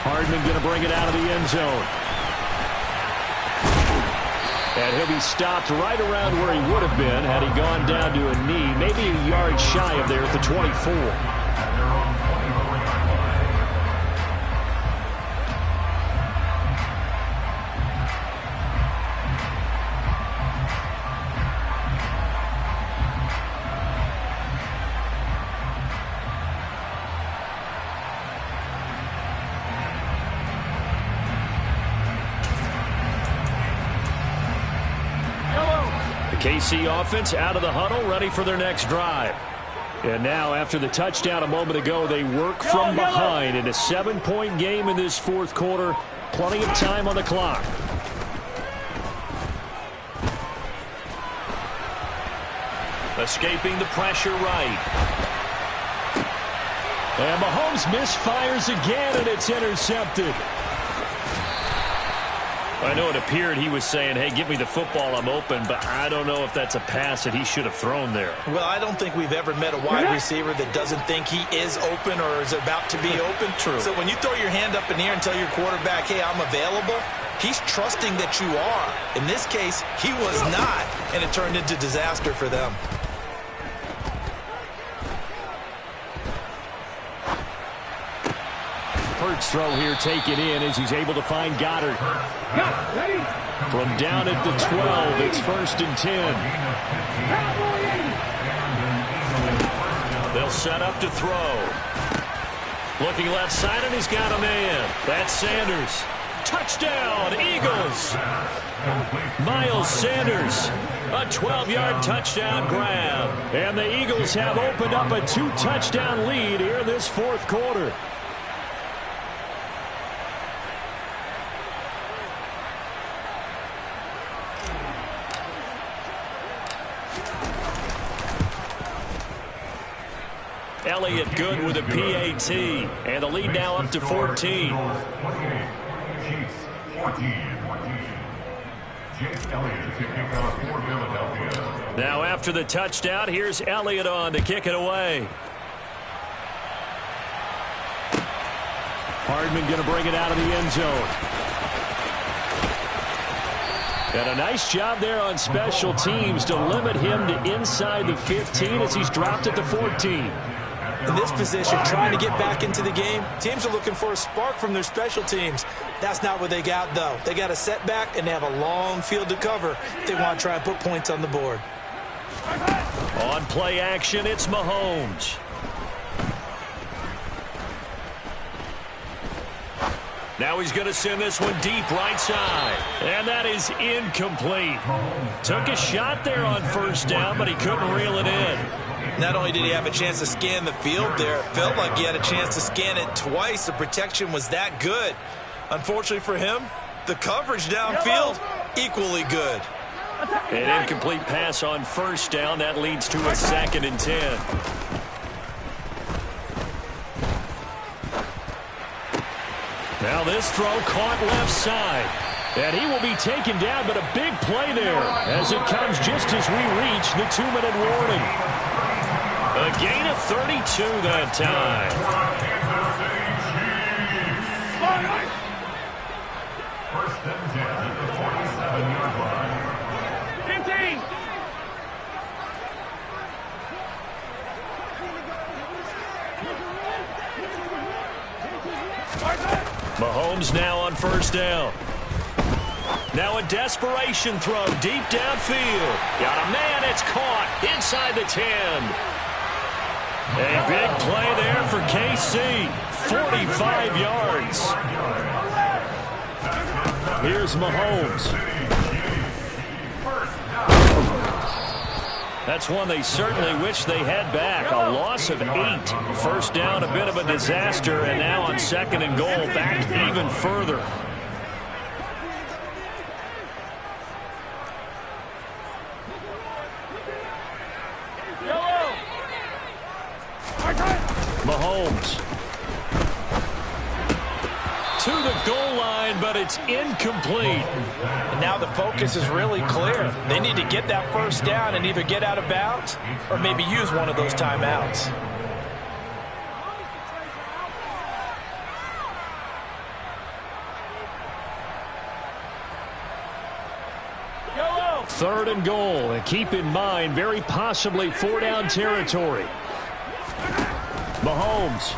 Hardman going to bring it out of the end zone. And he'll be stopped right around where he would have been had he gone down to a knee, maybe a yard shy of there at the 24. KC offense out of the huddle, ready for their next drive. And now, after the touchdown a moment ago, they work from behind in a 7-point game in this 4th quarter. Plenty of time on the clock. Escaping the pressure right. And Mahomes misfires again, and it's intercepted. I know it appeared he was saying, hey, give me the football, I'm open, but I don't know if that's a pass that he should have thrown there. Well, I don't think we've ever met a wide receiver that doesn't think he is open or is about to be open. True. So when you throw your hand up in the air and tell your quarterback, hey, I'm available, he's trusting that you are. In this case, he was not, and it turned into disaster for them. Hurts throw here taken in as he's able to find Goddard. From down at the 12, it's 1st and 10. They'll set up to throw. Looking left side, and he's got a man. That's Sanders. Touchdown, Eagles. Miles Sanders, a 12-yard touchdown grab. And the Eagles have opened up a 2-touchdown lead here in this 4th quarter. Elliott good with a PAT, and the lead now up to 14. Now after the touchdown, here's Elliott on to kick it away. Hardman going to bring it out of the end zone. And a nice job there on special teams to limit him to inside the 15 as he's dropped at the 14. In this position, trying to get back into the game, teams are looking for a spark from their special teams. That's not what they got, though. They got a setback, and they have a long field to cover if they want to try and put points on the board. On play action, it's Mahomes. Now he's going to send this one deep right side. And that is incomplete. Took a shot there on 1st down, but he couldn't reel it in. Not only did he have a chance to scan the field there, it felt like he had a chance to scan it twice. The protection was that good. Unfortunately for him, the coverage downfield, equally good. An incomplete pass on first down. That leads to a 2nd and 10. Now this throw caught left side. And he will be taken down, but a big play there as it comes just as we reach the 2-minute warning. A gain of 32 that time. First and 10 at the 47-yard line. 15. Mahomes now on first down. Now a desperation throw deep downfield. Got a man, it's caught inside the 10. A big play there for KC. 45 yards. Here's Mahomes. That's one they certainly wish they had back. A loss of 8. First down, a bit of a disaster, and now on 2nd and goal, back even further. Mahomes to the goal line, but it's incomplete. And now the focus is really clear. They need to get that first down and either get out of bounds or maybe use one of those timeouts. Third and goal, and keep in mind, very possibly 4-down territory. Mahomes.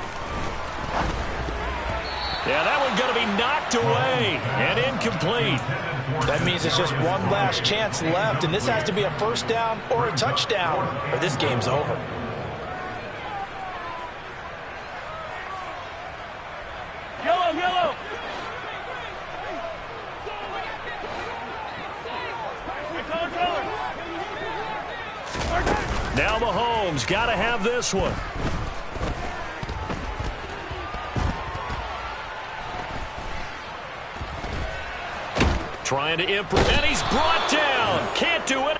Yeah, that one's going to be knocked away and incomplete. That means it's just one last chance left, and this has to be a first down or a touchdown, or this game's over. Yellow. Now Mahomes got to have this one. Trying to improve, and he's brought down. Can't do it.